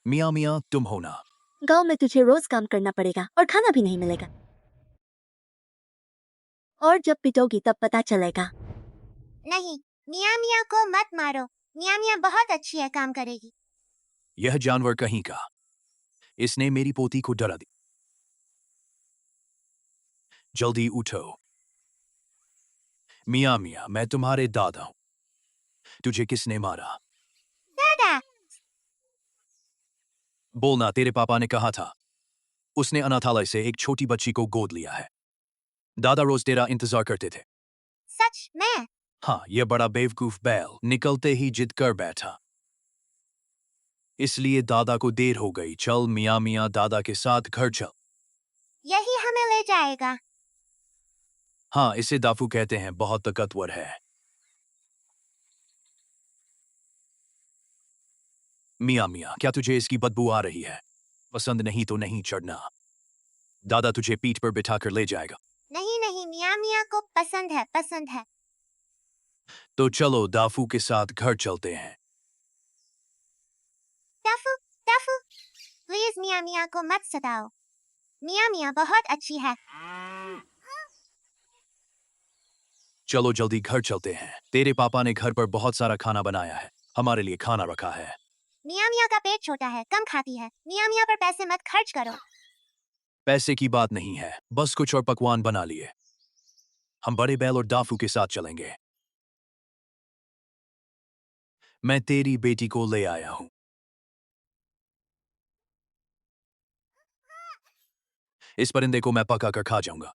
मियाँ मियाँ तुम हो ना। गांव में तुझे रोज काम करना पड़ेगा और खाना भी नहीं मिलेगा। और जब पिटोगी तब पता चलेगा। नहीं, मियाँ मियाँ को मत मारो। मियाँ मियाँ बहुत अच्छी है, काम करेगी। यह जानवर कहीं का, इसने मेरी पोती को डरा दी। जल्दी उठो। मियाँ मियाँ मैं तुम्हारे दादा हूं। तुझे किसने मारा? दादा, बोलना, तेरे पापा ने कहा था। उसने अनाथालय से एक छोटी बच्ची को गोद लिया है। दादा रोज तेरा इंतजार करते थे। सच में? हाँ, यह बड़ा बेवकूफ बैल निकलते ही जिद कर बैठा, इसलिए दादा को देर हो गई। चल मियाँ मियाँ, दादा के साथ घर चल। यही हमें ले जाएगा। हाँ, इसे दाफू कहते हैं, बहुत ताकतवर है। मियाँ मियाँ, क्या तुझे इसकी बदबू आ रही है? पसंद नहीं तो नहीं चढ़ना। दादा तुझे पीठ पर बिठाकर ले जाएगा। नहीं नहीं, मियाँ मियाँ को पसंद है, पसंद है। तो चलो दाफू के साथ घर चलते हैं। टफू टफू, प्लीज मियाँ मियाँ को मत सताओ। मियाँ मियाँ बहुत अच्छी है। चलो जल्दी घर चलते हैं। तेरे पापा ने घर पर बहुत सारा खाना बनाया है, हमारे लिए खाना रखा है। मियाँ मियाँ का पेट छोटा है, कम खाती है। मियाँ मियाँ पर पैसे मत खर्च करो। पैसे की बात नहीं है, बस कुछ और पकवान बना लिए। हम बड़े बैल और दाफू के साथ चलेंगे। मैं तेरी बेटी को ले आया हूं। इस परिंदे को मैं पका कर खा जाऊंगा।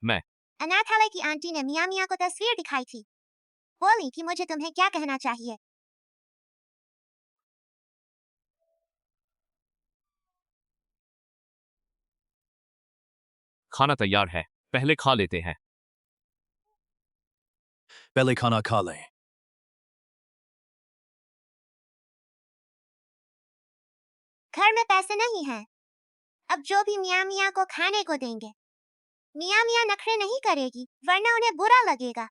मैं अनाथालय की आंटी ने मियाँ मियाँ को तस्वीर दिखाई थी। बोली कि मुझे तुम्हें क्या कहना चाहिए। खाना तैयार है, पहले खा लेते हैं। पहले खाना खा लें। घर में पैसे नहीं हैं। अब जो भी मियाँ मियाँ को खाने को देंगे। मियाँ मियाँ नखरे नहीं करेगी, वरना उन्हें बुरा लगेगा।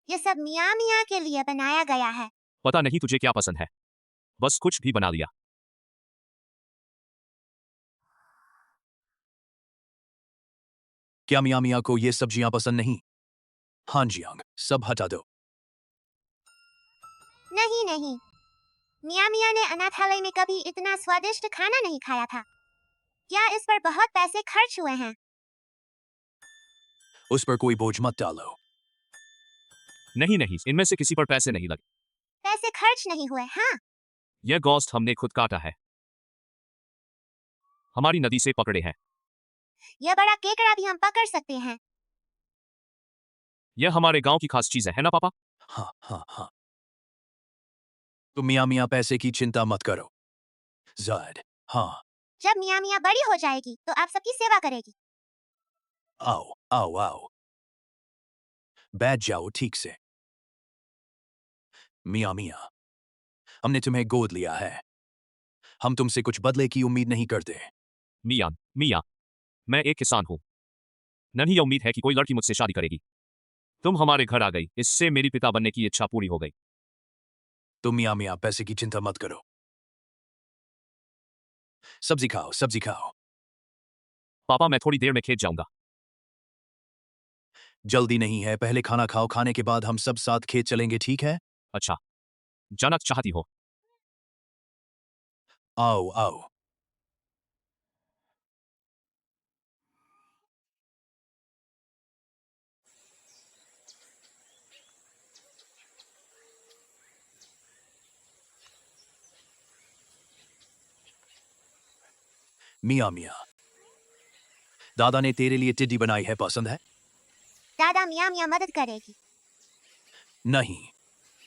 ये सब मियाँ मियाँ के लिए बनाया गया है। पता नहीं तुझे क्या पसंद है, बस कुछ भी बना लिया। क्या मियाँ मियाँ को ये सब्जियां पसंद नहीं? हाँ जी अंग, सब हटा दो। नहीं नहीं, मियाँ मियाँ ने अनाथालय में कभी इतना स्वादिष्ट खाना नहीं खाया था। क्या इस पर बहुत पैसे खर्च हुए हैं? उस पर कोई बोझ मत डालो। नहीं नहीं, इनमें से किसी पर पैसे नहीं लगे। पैसे खर्च नहीं हुए, हाँ। यह गोश्त हमने खुद काटा है, हमारी नदी से पकड़े हैं। यह बड़ा केकड़ा भी हम पकड़ सकते हैं। यह हमारे गांव की खास चीज है ना पापा? हाँ हाँ हाँ। तो मियाँ मियाँ पैसे की चिंता मत करो। जायद, हाँ। जब मियाँ मियाँ बड़ी हो जाएगी तो आप सबकी सेवा करेगी। आओ आओ आओ, बैठ जाओ ठीक से। मियाँ मियाँ, हमने तुम्हें गोद लिया है। हम तुमसे कुछ बदले की उम्मीद नहीं करते। मियाँ मियाँ, मैं एक किसान हूँ, नहीं उम्मीद है कि कोई लड़की मुझसे शादी करेगी। तुम हमारे घर आ गई, इससे मेरी पिता बनने की इच्छा पूरी हो गई। तो मियाँ मियाँ पैसे की चिंता मत करो। सब्जी खाओ, सब्जी खाओ। पापा मैं थोड़ी देर में खेत जाऊंगा। जल्दी नहीं है, पहले खाना खाओ, खाने के बाद हम सब साथ खेत चलेंगे, ठीक है? अच्छा, जाना चाहती हो? आओ आओ। मियाँ मियाँ, दादा ने तेरे लिए टिड्डी बनाई है, पसंद है? दादा मियाँ मियाँ मदद करेगी। नहीं,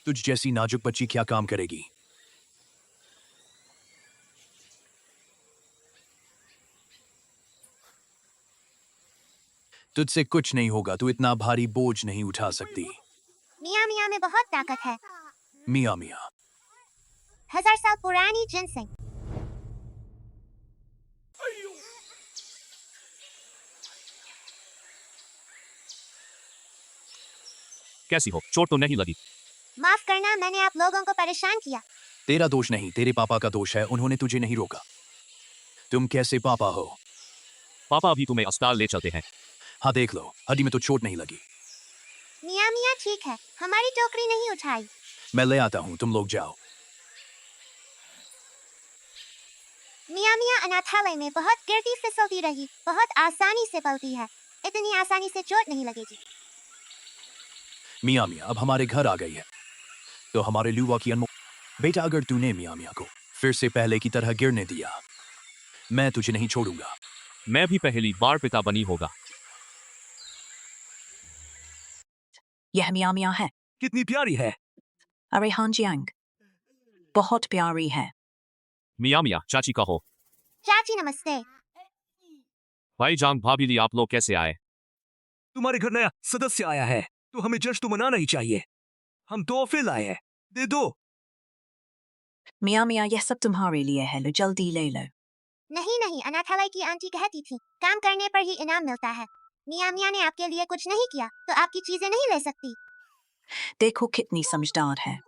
तुझ जैसी नाजुक बच्ची क्या काम करेगी? तुझसे कुछ नहीं होगा, तू इतना भारी बोझ नहीं उठा सकती। मियाँ मियाँ में बहुत ताकत है। मियाँ मियाँ, 1000 साल पुरानी जिनसिंग। कैसी हो, चोट तो नहीं लगी? माफ करना, मैंने आप लोगों को परेशान किया। तेरा दोष नहीं, तेरे पापा का दोष है, उन्होंने तुझे नहीं रोका। तुम कैसे पापा हो? पापा अभी तुम्हें अस्पताल ले चलते हैं। हाँ देख लो, हड्डी में तो चोट नहीं लगी। मियाँ मियाँ ठीक है, हमारी टोकरी नहीं उठाई। मैं ले आता हूँ, तुम लोग जाओ। मियाँ मियाँ अनाथालय में बहुत गिरती फिसलती रही, बहुत आसानी से पलती है, इतनी आसानी से चोट नहीं लगेगी। मियाँ मियाँ अब हमारे घर आ गई है, तो हमारे लुआ की अनमोल। बेटा अगर तूने मियाँ मियाँ को फिर से पहले की तरह गिरने दिया, मैं तुझे नहीं छोड़ूंगा। मैं भी पहली बार पिता बनी होगा। यह मियाँ मियाँ है। कितनी प्यारी है। अरे हाँ जियांग, बहुत प्यारी है। मियाँ मियाँ चाची का हो। चाची नमस्ते। भाईजान भाभी आप लोग कैसे आए? तुम्हारे घर नया सदस्य आया है, तो हमें जश्न तो मनाना ही चाहिए। हम तोहफे लाए हैं, दे दो। मियाँ मियाँ यह सब तुम्हारे लिए है, लो जल्दी ले लो। नहीं नहीं, अनाथालय की आंटी कहती थी, काम करने पर ही इनाम मिलता है। मियाँ मियाँ ने आपके लिए कुछ नहीं किया, तो आपकी चीजें नहीं ले सकती। देखो कितनी समझदार है।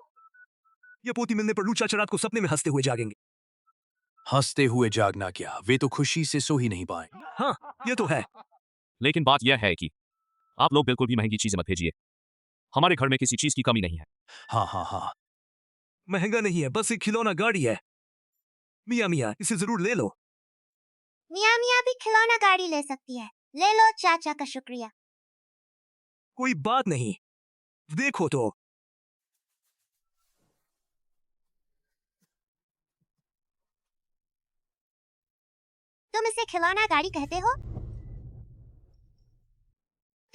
ये पोती मिलने पर लूचा चरात को सपने में हंसते हुए जागेंगे। हंसते हुए जागना क्या, वे तो खुशी से सो ही नहीं पाए। हाँ, ये तो है। लेकिन बात यह है कि आप लोग बिल्कुल भी महंगी चीजें मत भेजिए। हमारे घर में किसी चीज की कमी नहीं है। हाँ हाँ हाँ, महंगा नहीं है, बस एक खिलौना गाड़ी है। मियाँ मियाँ इसे जरूर ले लो। मियाँ मियाँ भी खिलौना गाड़ी ले सकती है। ले लो, चाचा का शुक्रिया। कोई बात नहीं, देखो तो। तुम इसे खिलौना गाड़ी कहते हो?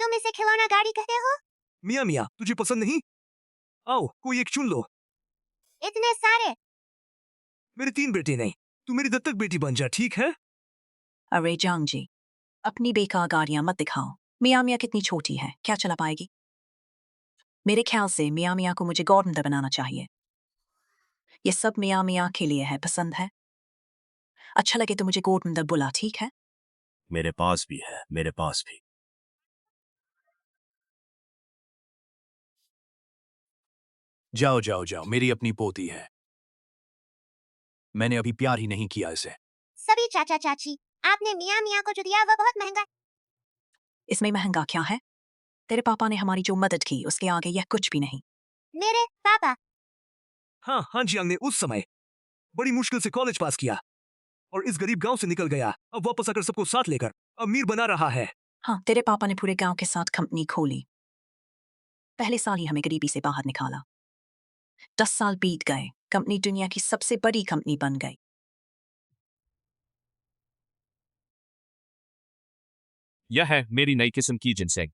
तुम इसे खिलौना गाड़ी कहते हो? मियाँ मियाँ तुझे पसंद नहीं? आओ कोई एक चुन लो। इतने सारे? मेरे 3 बेटे नहीं, तू मेरी दत्तक बेटी बन जा, ठीक है? अरे जांग जी, अपनी बेकार गाड़ियां मत दिखाओ। मियाँ मियाँ कितनी छोटी है, क्या चला पाएगी? मेरे ख्याल से मियाँ मियाँ को मुझे गॉडमदर बनाना चाहिए। ये सब मियाँ मियाँ के लिए है, पसंद है? अच्छा लगे तो मुझे गॉडमदर बुला, ठीक है? मेरे पास भी है, मेरे पास भी। जाओ जाओ जाओ, मेरी अपनी पोती है, मैंने अभी प्यार ही नहीं किया इसे। सभी चाचा चाची, आपने मियाँ मियाँ को जो दिया वह बहुत महंगा। इसमें महंगा क्या है? तेरे पापा ने हमारी जो मदद की उसके आगे यह कुछ भी नहीं। मेरे पापा? हाँ हाँ, जियांग ने उस समय बड़ी मुश्किल से कॉलेज पास किया और इस गरीब गांव से निकल गया। अब वापस आकर सबको साथ लेकर अमीर बना रहा है। हाँ, तेरे पापा ने पूरे गांव के साथ कंपनी खोली। पहले साल ही हमें गरीबी से बाहर निकाला। 10 साल बीत गए, कंपनी दुनिया की सबसे बड़ी कंपनी बन गई। यह है मेरी नई किस्म की जिनसेंग।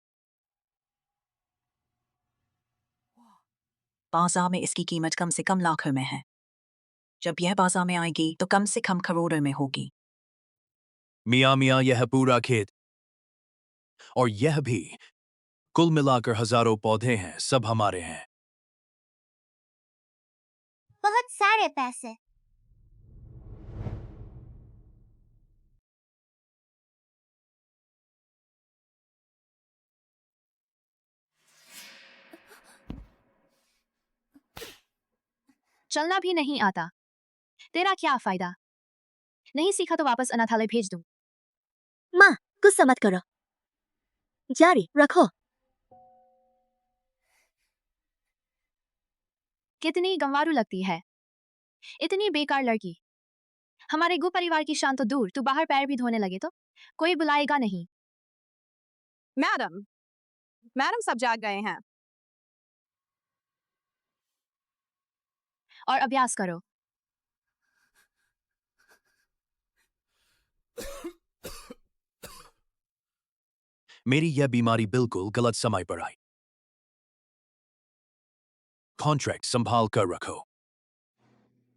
बाजार में इसकी कीमत कम से कम लाखों में है। जब यह बाजार में आएगी तो कम से कम करोड़ों में होगी। मियाँ मियाँ यह पूरा खेत और यह भी, कुल मिलाकर हजारों पौधे हैं, सब हमारे हैं। बहुत सारे पैसे। चलना भी नहीं आता, तेरा क्या फायदा? नहीं सीखा तो वापस अनाथालय भेज दूं। माँ, गुस्सा मत करो, जारी रखो। कितनी गंवारू लगती है, इतनी बेकार लड़की। हमारे गु परिवार की शान तो दूर, तू बाहर पैर भी धोने लगे तो कोई बुलाएगा नहीं। मैडम, मैडम सब जाग गए हैं। और अभ्यास करो। मेरी यह बीमारी बिल्कुल गलत समय पर आई। कॉन्ट्रैक्ट संभाल कर रखो।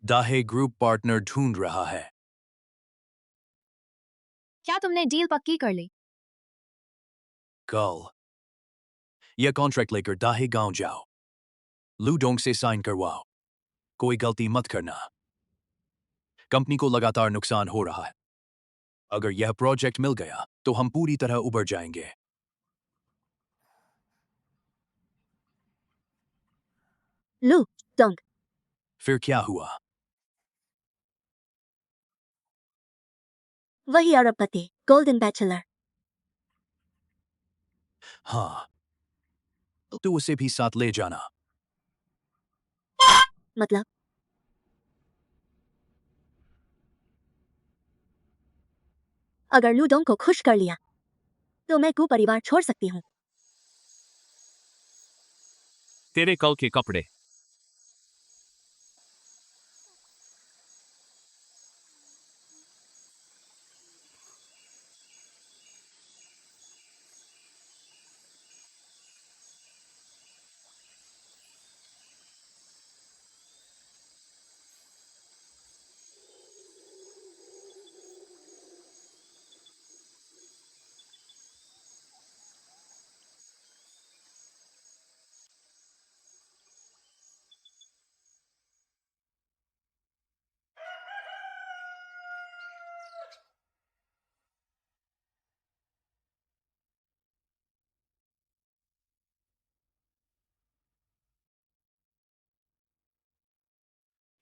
दाहे ग्रुप पार्टनर ढूंढ रहा है। क्या तुमने डील पक्की कर ली? कल यह कॉन्ट्रैक्ट लेकर दाहे गांव जाओ, लूडोंग से साइन करवाओ। कोई गलती मत करना, कंपनी को लगातार नुकसान हो रहा है। अगर यह प्रोजेक्ट मिल गया तो हम पूरी तरह उबर जाएंगे। लू डोंग। फिर क्या हुआ? वही अरबपति, गोल्डन बैचलर। हाँ, तो उसे भी साथ ले जाना। मतलब अगर लू डोंग को खुश कर लिया तो मैं गु परिवार छोड़ सकती हूँ। तेरे कल के कपड़े।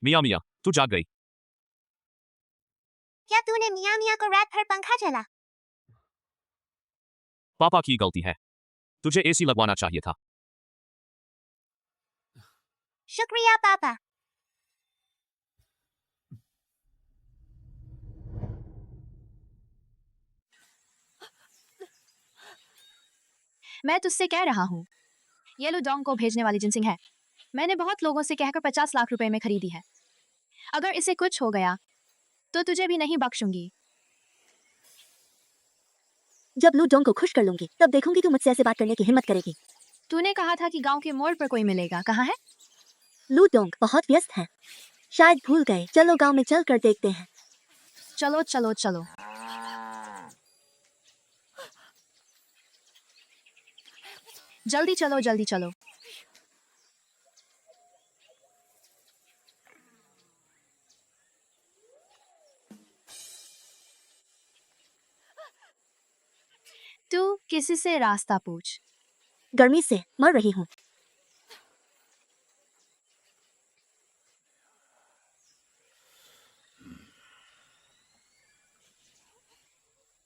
मियाँ मियाँ, तू जाग गई। क्या तूने मियाँ मियाँ को रात भर पंखा चला? पापा की गलती है। तुझे एसी लगवाना चाहिए था। शुक्रिया पापा। मैं तुझसे कह रहा हूँ, ये लू डोंग को भेजने वाली जिनसिंग है। मैंने बहुत लोगों से कहकर 50 लाख रुपए में खरीदी है। अगर इसे कुछ हो गया तो तुझे भी नहीं बख्शूंगी। जब लू डोंग को खुश कर लूंगी तब देखूंगी तू मुझसे ऐसे बात करने की हिम्मत करेगी। तूने कहा था कि गांव के मोड़ पर कोई मिलेगा, कहाँ है? लू डोंग बहुत व्यस्त है, शायद भूल गए। चलो गांव में चल कर देखते हैं। चलो चलो चलो। जल्दी चलो जल्दी चलो। तू किसी से रास्ता पूछ। गर्मी से मर रही हूँ।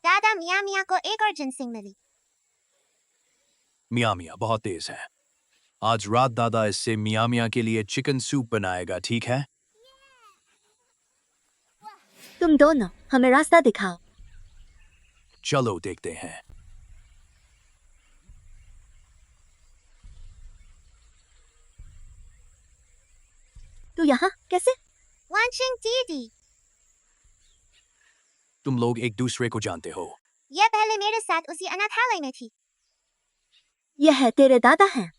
दादा मियाँ मियाँ को एक और जिनसिंग मिली। मियाँ मियाँ बहुत तेज है। आज रात दादा इससे मियाँ मियाँ के लिए चिकन सूप बनाएगा, ठीक है? तुम दोनों हमें रास्ता दिखाओ। चलो देखते हैं। तू यहाँ कैसे? वांशिंग दीदी, तुम लोग एक दूसरे को जानते हो? यह पहले मेरे साथ उसी अनाथालय में थी। यह तेरे दादा हैं?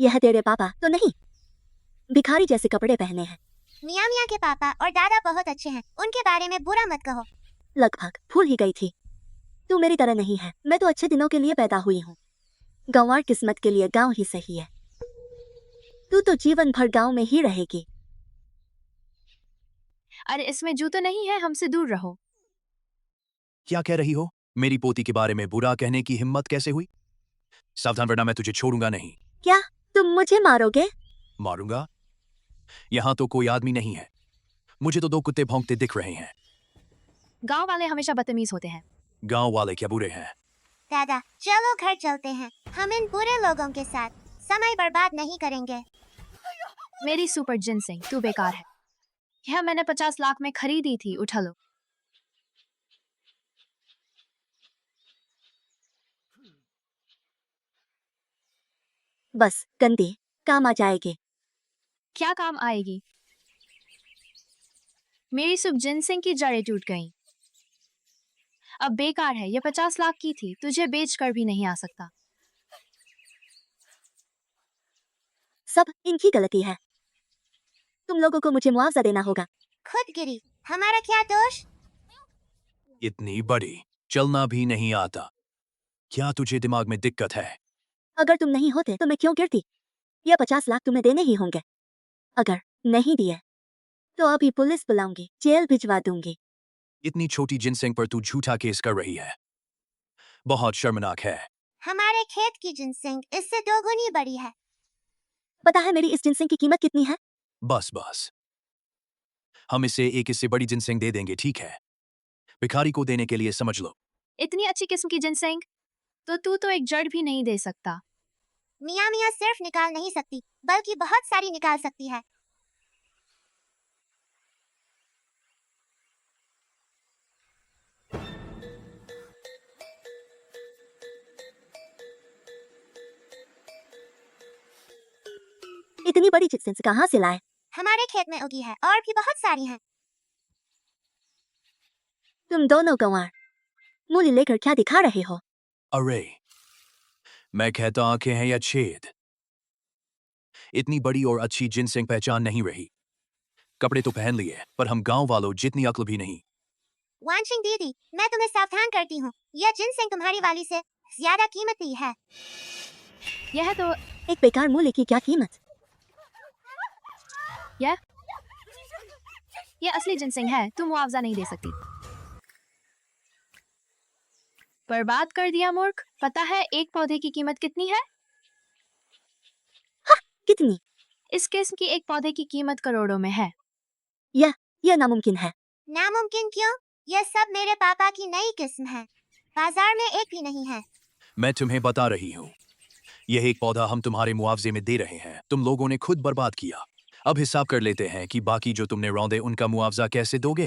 यह तेरे पापा तो नहीं? भिखारी जैसे कपड़े पहने हैं। मियाँ मियाँ के पापा और दादा बहुत अच्छे हैं, उनके बारे में बुरा मत कहो। लगभग भूल ही गई थी। तू मेरी तरह नहीं है, मैं तो अच्छे दिनों के लिए पैदा हुई हूँ। गंवार किस्मत के लिए गांव ही सही है। तू तो जीवन भर गांव में ही रहेगी। अरे इसमें जूते नहीं है, हमसे दूर रहो। क्या कह रही हो? मेरी पोती के बारे में बुरा कहने की हिम्मत कैसे हुई? सावधान, वरना मैं तुझे छोड़ूंगा नहीं। क्या तुम मुझे मारोगे? मारूंगा? यहाँ तो कोई आदमी नहीं है। मुझे तो 2 कुत्ते भौंकते दिख रहे हैं। गांव वाले हमेशा बदतमीज होते हैं। गांव वाले क्या बुरे हैं? दादा चलो घर चलते हैं, हम इन बुरे लोगों के साथ समय बर्बाद नहीं करेंगे। मेरी सुपर जिनसिंग, तू बेकार है। यह मैंने 50 लाख में खरीदी थी, उठा लो। बस गंदी, काम आ जाएगी। क्या काम आएगी? मेरी सुप जिनसिंग की जड़ें टूट गईं। अब बेकार है, यह 50 लाख की थी, तुझे बेच कर भी नहीं आ सकता। सब इनकी गलती है। तुम लोगों को मुझे मुआवजा देना होगा। खुद गिरी, हमारा क्या दोष? इतनी बड़ी, चलना भी नहीं आता। क्या तुझे दिमाग में दिक्कत है? अगर तुम नहीं होते तो मैं क्यों गिरती? यह 50 लाख तुम्हें देने ही होंगे। अगर नहीं दिए तो अभी पुलिस बुलाऊंगी, जेल भिजवा दूंगी। इतनी छोटी जिनसिंग पर तू झूठा केस कर रही है। बहुत शर्मनाक है। हमारे खेत की जिनसिंग इससे 2 गुनी बड़ी है। पता है मेरी इस जिनसिंग की कीमत कितनी है? बस बस, हम इसे एक इससे बड़ी जिनसेंग दे देंगे, ठीक है? भिखारी को देने के लिए समझ लो। इतनी अच्छी किस्म की जिनसेंग तो तू तो एक जड़ भी नहीं दे सकता। मियाँ मियाँ सिर्फ निकाल नहीं सकती बल्कि बहुत सारी निकाल सकती है। इतनी बड़ी जिनसिंग कहाँ से लाए? हमारे खेत में उगी है और भी बहुत सारी हैं। तुम दोनों गंवार मूली लेकर क्या दिखा रहे हो? अरे, मैं कहता आंखें हैं या छेद। इतनी बड़ी और अच्छी जिनसेंग पहचान नहीं रही। कपड़े तो पहन लिए पर हम गांव वालों जितनी अक्ल भी नहीं। वांशिंग दीदी, मैं तुम्हें सावधान करती हूँ, यह जिनसेंग तुम्हारी वाली से ज्यादा कीमती है। यह तो एक बेकार मूली की क्या कीमत? यह असली जिनसेंग है, तू मुआवजा नहीं दे सकती। बर्बाद कर दिया मूर्ख। पता है एक पौधे की कीमत कितनी है? कितनी? इस किस्म की एक पौधे की कीमत करोड़ों में है। यह नामुमकिन है। नामुमकिन क्यों? यह सब मेरे पापा की नई किस्म है, बाजार में एक भी नहीं है। मैं तुम्हें बता रही हूँ, यह एक पौधा हम तुम्हारे मुआवजे में दे रहे हैं। तुम लोगों ने खुद बर्बाद किया। अब हिसाब कर लेते हैं कि बाकी जो तुमने रौंदे उनका मुआवजा कैसे दोगे।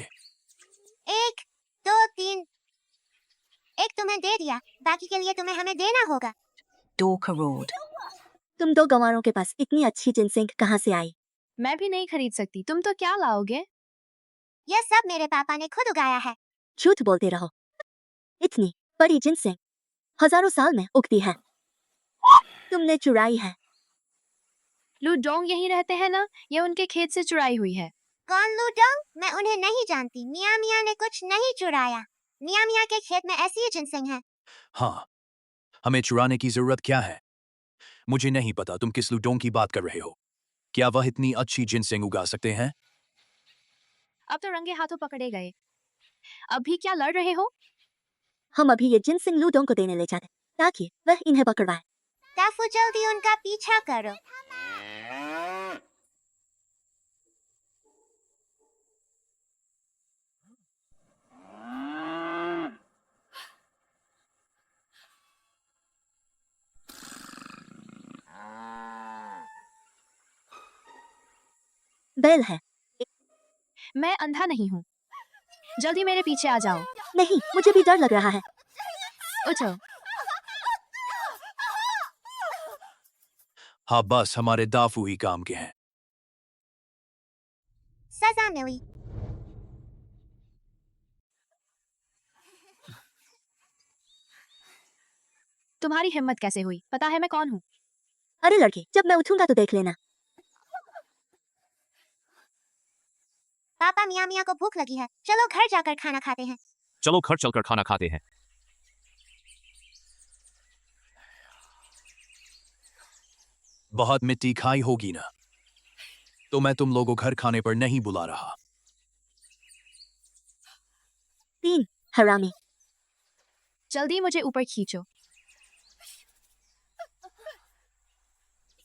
1, 2, 3। एक तुम्हें दे दिया, बाकी के लिए तुम्हें हमें देना होगा। 2 करोड़। तुम दो गंवारों के पास इतनी अच्छी जिनसिंग कहाँ से आई? मैं भी नहीं खरीद सकती, तुम तो क्या लाओगे? यह सब मेरे पापा ने खुद उगाया है। झूठ बोलते रहो। इतनी बड़ी जिनसिंग हजारों साल में उगती है। तुमने चुराई है। लूडोंग यहीं रहते हैं ना? ये उनके खेत से चुराई हुई है। कौन लूडोंग? मैं उन्हें नहीं जानती। मियाँ मियाँ ने कुछ नहीं चुराया। मियाँ मियाँ के खेत में ऐसी ही जिनसिंग है। हाँ, हमें चुराने की जरूरत क्या है? मुझे नहीं पता तुम किस लुडोंग की बात कर रहे हो। क्या वह इतनी अच्छी जिनसेंग उगा सकते हैं? अब तो रंगे हाथों पकड़े गए। अभी क्या लड़ रहे हो? हम अभी ये जिनसिंग लूडोंग को देने ले जाते ताकि वह इन्हें पकड़वाए। टाफू, जल्दी उनका पीछा करो। बैल है। मैं अंधा नहीं हूँ। जल्दी मेरे पीछे आ जाओ। नहीं, मुझे भी डर लग रहा है। उठो। हाँ बस, हमारे दाफू ही काम के हैं। सजा मिली। तुम्हारी हिम्मत कैसे हुई? पता है मैं कौन हूँ? अरे लड़की, जब मैं उठूंगा तो देख लेना। पापा, मियाँ मियाँ को भूख लगी है, चलो घर जाकर खाना खाते हैं। चलो घर चलकर खाना खाते हैं। बहुत मिट्टी खाई होगी ना, तो मैं तुम लोगों घर खाने पर नहीं बुला रहा। 3 हरामी। जल्दी मुझे ऊपर खींचो।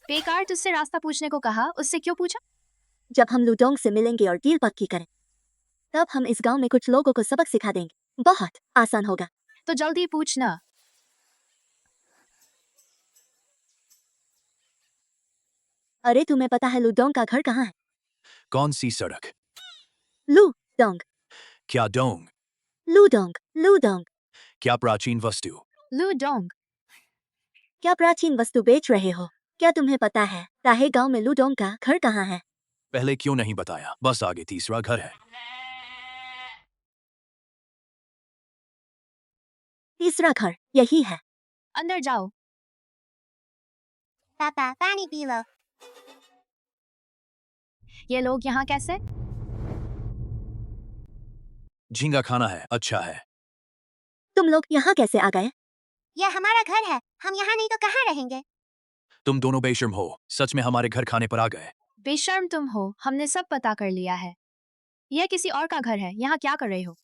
बेकार तुझसे रास्ता पूछने को कहा, उससे क्यों पूछा? जब हम लूडोंग से मिलेंगे और डील पक्की करें, तब हम इस गांव में कुछ लोगों को सबक सिखा देंगे। बहुत आसान होगा। तो जल्दी पूछना। अरे तुम्हें पता है लूडोंग का घर कहाँ है? कौन सी सड़क? लूडोंग। क्या डोंग? लूडोंग। लूडोंग। क्या प्राचीन वस्तु? लूडोंग। क्या प्राचीन वस्तु बेच रहे हो? क्या तुम्हें पता है ताहे गांव में लूडोंग का घर कहाँ है? पहले क्यों नहीं बताया? बस आगे तीसरा घर है। तीसरा घर यही है। अंदर जाओ। पापा, पानी पी लो। ये लोग यहाँ कैसे? झींगा खाना है, अच्छा है। तुम लोग यहाँ कैसे आ गए? यह हमारा घर है, हम यहाँ नहीं तो कहाँ रहेंगे? तुम दोनों बेशर्म हो, सच में हमारे घर खाने पर आ गए। बेशर्म तुम हो, हमने सब पता कर लिया है। यह किसी और का घर है, यहाँ क्या कर रहे हो?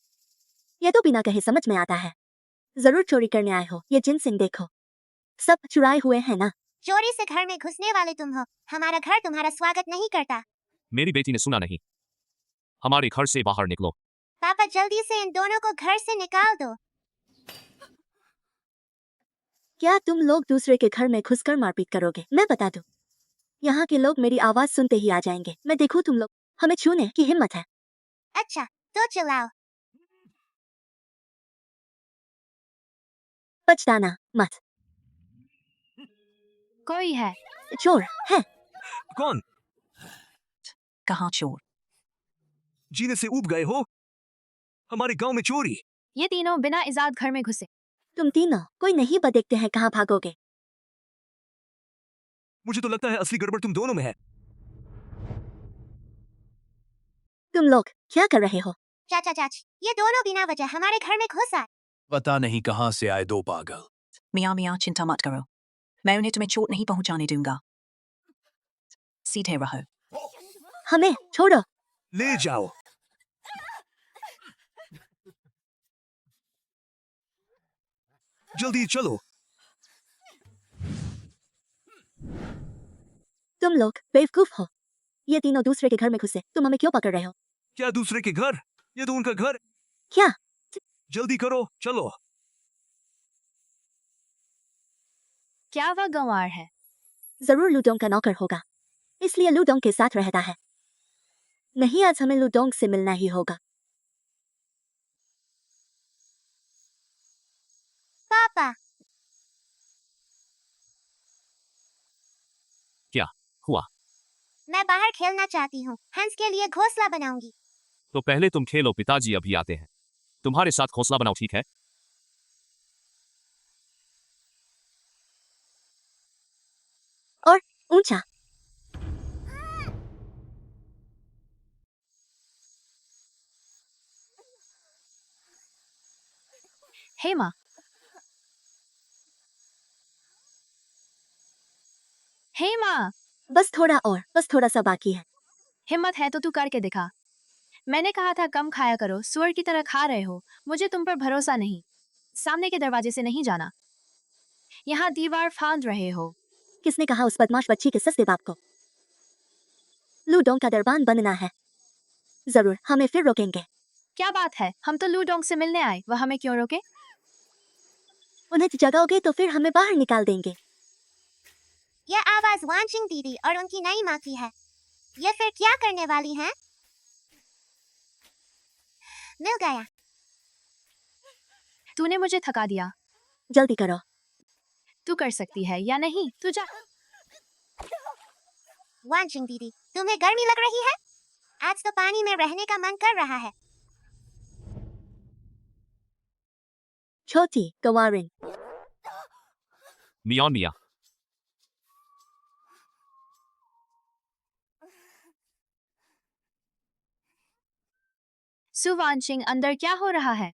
ये तो बिना कहे समझ में आता है। जरूर चोरी करने आए हो। ये जिनसिंग देखो, सब चुराए हुए हैं ना। चोरी से घर में घुसने वाले तुम हो। हमारा घर तुम्हारा स्वागत नहीं करता। मेरी बेटी ने सुना नहीं। हमारे घर से बाहर निकलो। पापा जल्दी से इन दोनों को घर से निकाल दो। क्या तुम लोग दूसरे के घर में घुसकर मारपीट करोगे? मैं बता दूं, यहाँ के लोग मेरी आवाज सुनते ही आ जाएंगे। मैं देखूं तुम लोग हमें छूने की हिम्मत है। अच्छा तो चिल्लाओ। पछताना मत। कोई है। चोर है। कौन? कहाँ चोर? जीने से ऊब गए हो? हमारे गांव में चोरी। ये तीनों बिना इजाजत घर में घुसे। तुम तीनों कोई नहीं देखते हैं कहाँ भागोगे। मुझे तो लगता है असली गड़बड़ तुम दोनों में है। तुम लोग क्या कर रहे हो? चाचा चाची, ये दोनों बिना वजह हमारे घर में घुस आए। पता नहीं कहाँ से आए दो पागल। मियाँ मियाँ चिंता मत करो, मैं उन्हें तुम्हें चोट नहीं पहुंचाने दूंगा। सीधे रहो। हमें छोड़ो। ले जाओ। जल्दी चलो। तुम लोग बेवकूफ हो। ये तीनों दूसरे के घर में घुसे, तुम हमें क्यों पकड़ रहे हो? क्या दूसरे के घर? ये तो उनका घर। क्या? जल्दी करो, चलो। क्या वह गंवार है? जरूर लूडोंग का नौकर होगा, इसलिए लूडोंग के साथ रहता है। नहीं, आज हमें लूडोंग से मिलना ही होगा। पापा क्या हुआ? मैं बाहर खेलना चाहती हूँ। हंस के लिए घोंसला बनाऊंगी। तो पहले तुम खेलो, पिताजी अभी आते हैं। तुम्हारे साथ घोंसला बनाओ, ठीक है? और ऊंचा। हेमा, हेमा, बस थोड़ा और, बस थोड़ा सा बाकी है। हिम्मत है तो तू करके दिखा। मैंने कहा था कम खाया करो, सुअर की तरह खा रहे हो। मुझे तुम पर भरोसा नहीं। सामने के दरवाजे से नहीं जाना। यहाँ दीवार फांद रहे हो। किसने कहा उस बदमाश बच्ची के सस्ते बाप को? लूडोंग का दरबान बनना है। जरूर हमें फिर रोकेंगे। क्या बात है, हम तो लूडोंग से मिलने आए, वह हमें क्यों रोके? उन्हें जगाओगे तो फिर हमें बाहर निकाल देंगे। यह आवाज वांचिंग दीदी और उनकी नई माँ की है। ये फिर क्या करने वाली हैं? मिल गया। तूने मुझे थका दिया। जल्दी करो। तू कर सकती है या नहीं? तू जा। वांचिंग दीदी, तुम्हें गर्मी लग रही है? आज तो पानी में रहने का मन कर रहा है। छोटी गवारिन। मियाँ मियाँ, सुवांशिंग, अंदर क्या हो रहा है?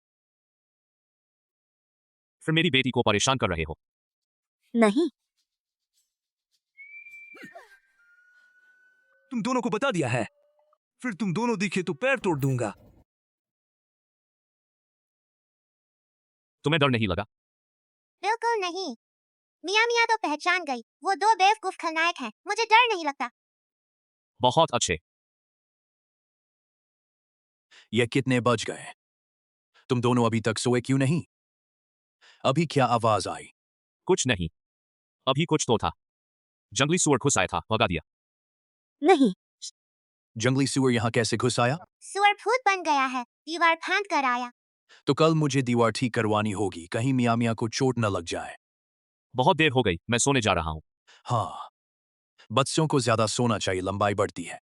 फिर मेरी बेटी को परेशान कर रहे हो। नहीं, तुम दोनों को बता दिया है। फिर तुम दोनों दिखे तो पैर तोड़ दूंगा। तुम्हें डर नहीं लगा? बिल्कुल नहीं। मियाँ मियाँ तो पहचान गई, वो दो बेवकूफ खलनायक हैं। मुझे डर नहीं लगता। बहुत अच्छे। ये कितने बज गए? तुम दोनों अभी तक सोए क्यों नहीं? अभी क्या आवाज आई? कुछ नहीं, अभी कुछ तो था। जंगली सुअर घुस आया था, भगा दिया। नहीं, जंगली सुअर यहाँ कैसे घुस आया? सुअर भूत बन गया है, दीवार फांद कर आया। तो कल मुझे दीवार ठीक करवानी होगी, कहीं मियाँ मियाँ को चोट न लग जाए। बहुत देर हो गई, मैं सोने जा रहा हूँ। हाँ, बच्चों को ज्यादा सोना चाहिए, लंबाई बढ़ती है।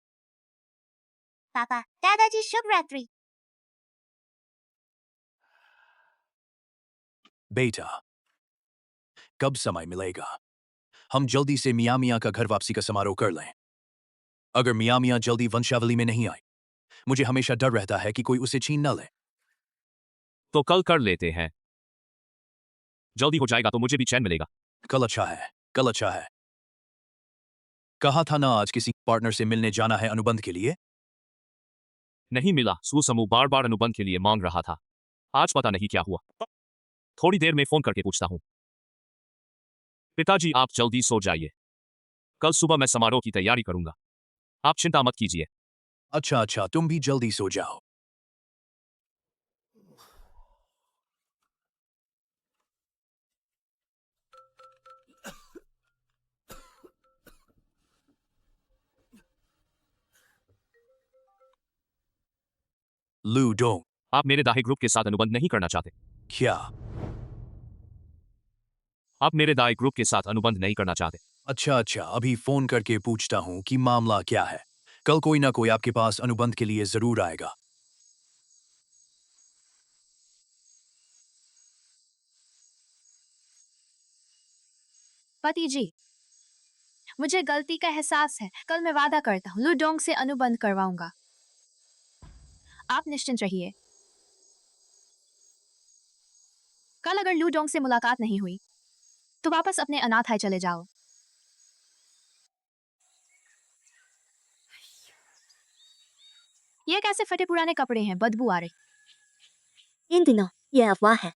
पापा, दादाजी शुभ रात्रि। बेटा, कब समय मिलेगा? हम जल्दी से मियाँ मियाँ का घर वापसी का समारोह कर लें। अगर मियाँ मियाँ जल्दी वंशावली में नहीं आए, मुझे हमेशा डर रहता है कि कोई उसे छीन न ले। तो कल कर लेते हैं। जल्दी हो जाएगा तो मुझे भी चैन मिलेगा। कल अच्छा है, कल अच्छा है। कहा था ना आज किसी पार्टनर से मिलने जाना है अनुबंध के लिए। नहीं मिला। समूह बार बार अनुबंध के लिए मांग रहा था। आज पता नहीं क्या हुआ। थोड़ी देर में फोन करके पूछता हूँ। पिताजी आप जल्दी सो जाइए, कल सुबह मैं समारोह की तैयारी करूंगा, आप चिंता मत कीजिए। अच्छा अच्छा, तुम भी जल्दी सो जाओ। लू डोंग, आप मेरे दाहे ग्रुप के साथ अनुबंध नहीं करना चाहते? क्या? आप मेरे दाए ग्रुप के साथ अनुबंध नहीं करना चाहते? अच्छा अच्छा, अभी फोन करके पूछता हूँ कि मामला क्या है। कल कोई ना कोई आपके पास अनुबंध के लिए जरूर आएगा। पति जी, मुझे गलती का एहसास है। कल मैं वादा करता हूँ लूडोंग से अनुबंध करवाऊंगा। आप निश्चिंत रहिए। कल अगर लूडोंग से मुलाकात नहीं हुई तो वापस अपने अनाथालय चले जाओ। ये कैसे फटे पुराने कपड़े हैं, बदबू आ रही। इन दिनों यह अफवाह है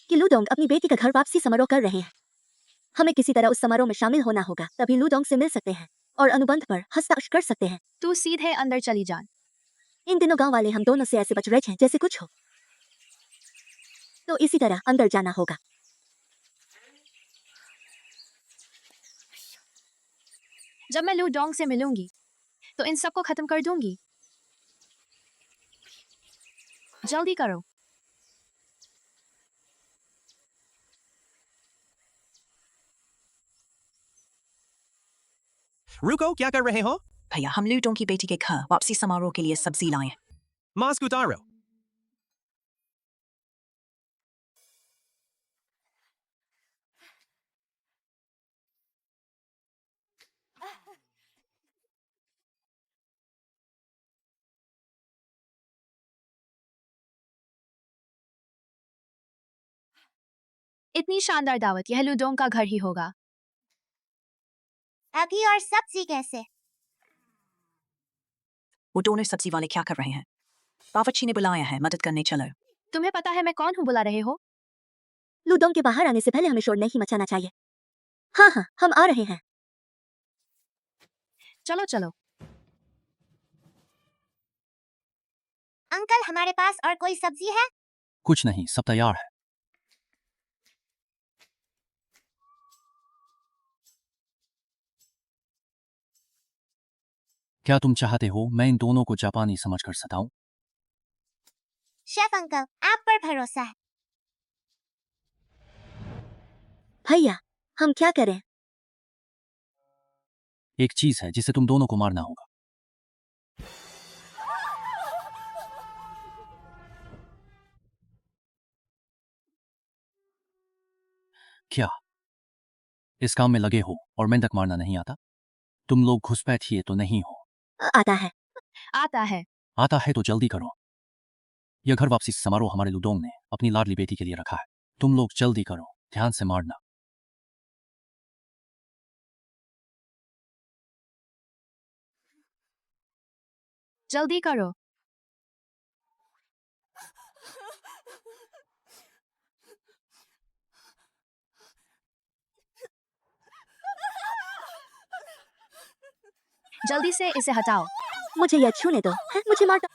कि लूडोंग अपनी बेटी का घर वापसी समारोह कर रहे हैं। हमें किसी तरह उस समारोह में शामिल होना होगा, तभी लूडोंग से मिल सकते हैं और अनुबंध पर हस्ताक्षर कर सकते हैं। तू सीधे अंदर चली जा। इन दिनों गांव वाले हम दोनों से ऐसे बच रहे हैं जैसे कुछ हो, तो इसी तरह अंदर जाना होगा। जब मैं लूडोंग से मिलूंगी तो इन सबको खत्म कर दूंगी। जल्दी करो। रुको, क्या कर रहे हो? भैया हम लूडोंग की बेटी के घर वापसी समारोह के लिए सब्जी लाए हैं। मास्क उतारो। इतनी शानदार दावत, यह लूडोंग का घर ही होगा। अभी और सब्जी कैसे? वो दोनों सब्जी वाले क्या कर रहे हैं? बावर्ची ने बुलाया है, मदद करने चलो। तुम्हें पता है मैं कौन हूँ, बुला रहे हो? लूडोंग के बाहर आने से पहले हमें शोर नहीं मचाना चाहिए। हाँ हाँ, हम आ रहे हैं। चलो चलो। अंकल, हमारे पास और कोई सब्जी है? कुछ नहीं, सब तैयार है। क्या तुम चाहते हो मैं इन दोनों को जापानी समझकर सताऊं? शेफ अंकल, आप पर भरोसा है। भैया, हम क्या करें? एक चीज है जिसे तुम दोनों को मारना होगा। क्या इस काम में लगे हो और मेंढक मारना नहीं आता? तुम लोग घुसपैठिए तो नहीं हो? आता है। आता है। आता है तो जल्दी करो। यह घर वापसी समारोह हमारे लूडोंग ने अपनी लाडली बेटी के लिए रखा है। तुम लोग जल्दी करो, ध्यान से मारना। जल्दी करो। जल्दी से इसे हटाओ। मुझे यह छूने दो। है, मुझे मार दो।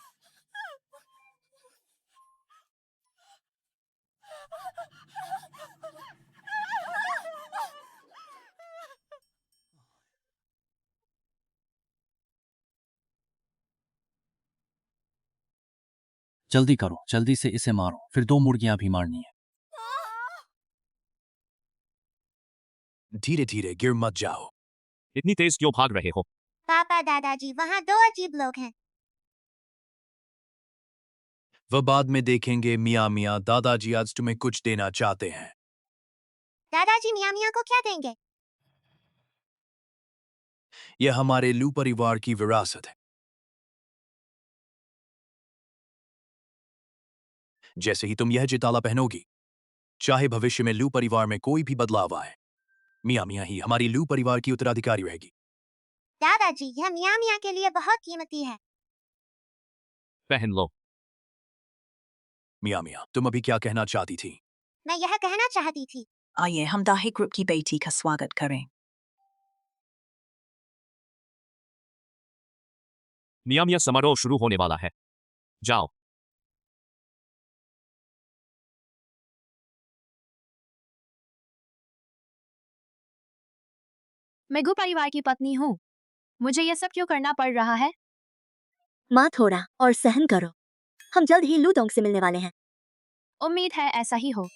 जल्दी करो, जल्दी से इसे मारो, फिर 2 मुर्गियां भी मारनी है। धीरे धीरे, गिर मत जाओ। इतनी तेज क्यों भाग रहे हो? पापा दादाजी, वहाँ दो अजीब लोग हैं। वह बाद में देखेंगे। मियाँ मियाँ, दादाजी आज तुम्हें कुछ देना चाहते हैं। दादाजी मियाँ मियाँ को क्या देंगे? यह हमारे लू परिवार की विरासत है। जैसे ही तुम यह जिताला पहनोगी, चाहे भविष्य में लू परिवार में कोई भी बदलाव आए, मियाँ मियाँ ही हमारी लू परिवार की उत्तराधिकारी रहेगी। दादाजी, यह मियाँ मियाँ के लिए बहुत कीमती है। पहन लो। मियाँ मियाँ, तुम अभी क्या कहना चाहती थी? मैं यह कहना चाहती थी आइए हम दाही ग्रुप की बेटी का स्वागत करें। मियाँ मियाँ समारोह शुरू होने वाला है। जाओ। मैं गु परिवार की पत्नी हूँ। मुझे ये सब क्यों करना पड़ रहा है? माँ थोड़ा और सहन करो। हम जल्द ही लूडोंग से मिलने वाले हैं। उम्मीद है ऐसा ही हो।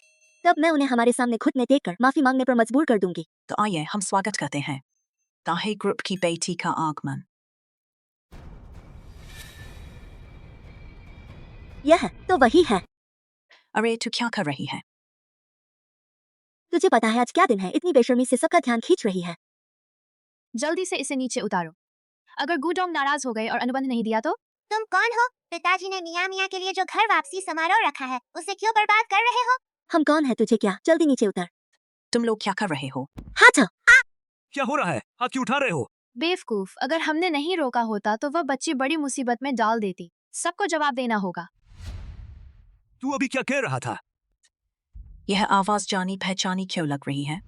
तब मैं उन्हें हमारे सामने खुद में देखकर माफी मांगने पर मजबूर कर दूंगी। तो आइए हम स्वागत करते हैं दाही ग्रुप की बेटी का आगमन। यह तो वही है। अरे तू क्या कर रही है? तुझे पता है आज क्या दिन है? इतनी बेशर्मी से सबका ध्यान खींच रही है। जल्दी से इसे नीचे उतारो। अगर गुडोंग नाराज हो गए और अनुबंध नहीं दिया तो? तुम कौन हो? पिताजी ने मियाँ मियाँ के लिए जो घर वापसी समारोह रखा है उसे क्यों बर्बाद कर रहे हो? हम कौन है तुझे क्या? जल्दी नीचे उतर। तुम लोग क्या कर रहे हो? हाथ क्या हो रहा है? हाथ क्यों उठा रहे हो? बेवकूफ, अगर हमने नहीं रोका होता तो वह बच्ची बड़ी मुसीबत में डाल देती। सबको जवाब देना होगा। तू अभी क्या कह रहा था? यह आवाज जानी पहचानी क्यों लग रही है?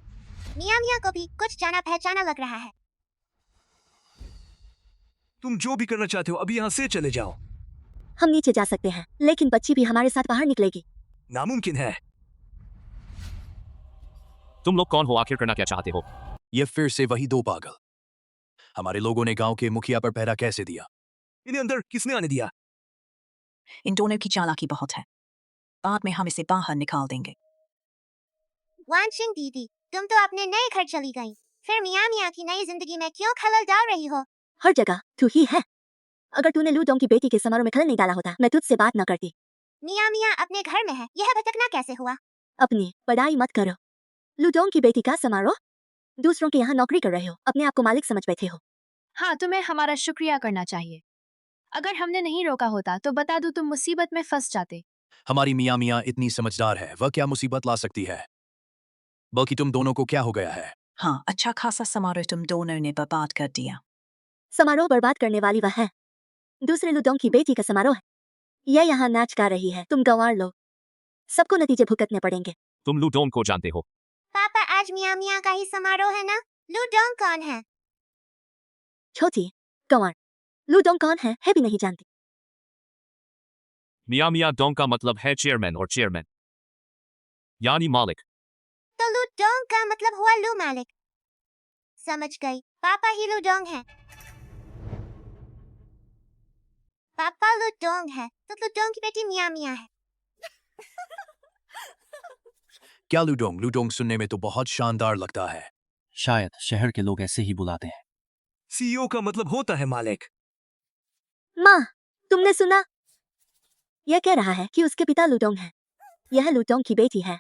मियाँ मियाँ को भी कुछ जाना पहचाना लग रहा है। तुम जो भी करना चाहते हो अभी यहाँ से चले जाओ। हम नीचे जा सकते हैं, लेकिन बच्ची भी हमारे साथ बाहर निकलेगी। नामुमकिन है। तुम लोग कौन हो? आखिर करना क्या चाहते हो? ये फिर से वही दो पागल। हमारे लोगों ने गांव के मुखिया पर पहरा कैसे दिया? इन्हें अंदर किसने आने दिया? इन दोनों की चालाकी बहुत है। बाद में हम इसे बाहर निकाल देंगे। वानशिंग दीदी, तुम तो अपने नए घर चली गई। फिर मियाँ मियाँ की नई जिंदगी में क्यों खलल डाल रही हो? हर जगह तू ही है। अगर तूने लूडोंग की बेटी के समारोह में खलल नहीं डाला होता, मैं तुझसे बात न करती। मियाँ मियाँ अपने घर में है, यह भटकना कैसे हुआ? अपनी बड़ाई मत करो। लूडोंग की बेटी का समारोह? दूसरों के यहाँ नौकरी कर रहे हो, अपने आप को मालिक समझ बैठे हो। हाँ, तुम्हें हमारा शुक्रिया करना चाहिए। अगर हमने नहीं रोका होता तो बता दूं तुम मुसीबत में फंस जाते। हमारी मियाँ मियाँ इतनी समझदार है, वह क्या मुसीबत ला सकती है? बल्कि तुम दोनों को क्या हो गया है? हाँ, अच्छा खासा समारोह तुम दोनों ने बर्बाद कर दिया। समारोह बर्बाद करने वाली वह है। दूसरे लूडोंग की बेटी का समारोह है। यह यहाँ नाच गा रही है, तुम गंवार लोग। सबको नतीजे भुगतने पड़ेंगे। तुम लूडोंग को जानते हो? पापा, आज मियाँ मियाँ का ही समारोह है ना? लूडोंग कौन है? छोटी गंवार। लूडोंग कौन है भी नहीं जानती। मियाँ मियाँ डोंग का मतलब है चेयरमैन और चेयरमैन यानी मालिक। तो लूडोंग का मतलब हुआ लू मालिक। समझ गई, पापा ही लूडोंग है। पापा लूडोंग है, तो लूडोंग की बेटी मियाँ मियाँ है। क्या लूडोंग? लूडोंग सुनने में तो बहुत शानदार लगता है। शायद शहर के लोग ऐसे ही बुलाते हैं। सीईओ का मतलब होता है मालिक। माँ, तुमने सुना? यह कह रहा है कि उसके पिता लूडोंग हैं। यह लूडोंग की बेटी है।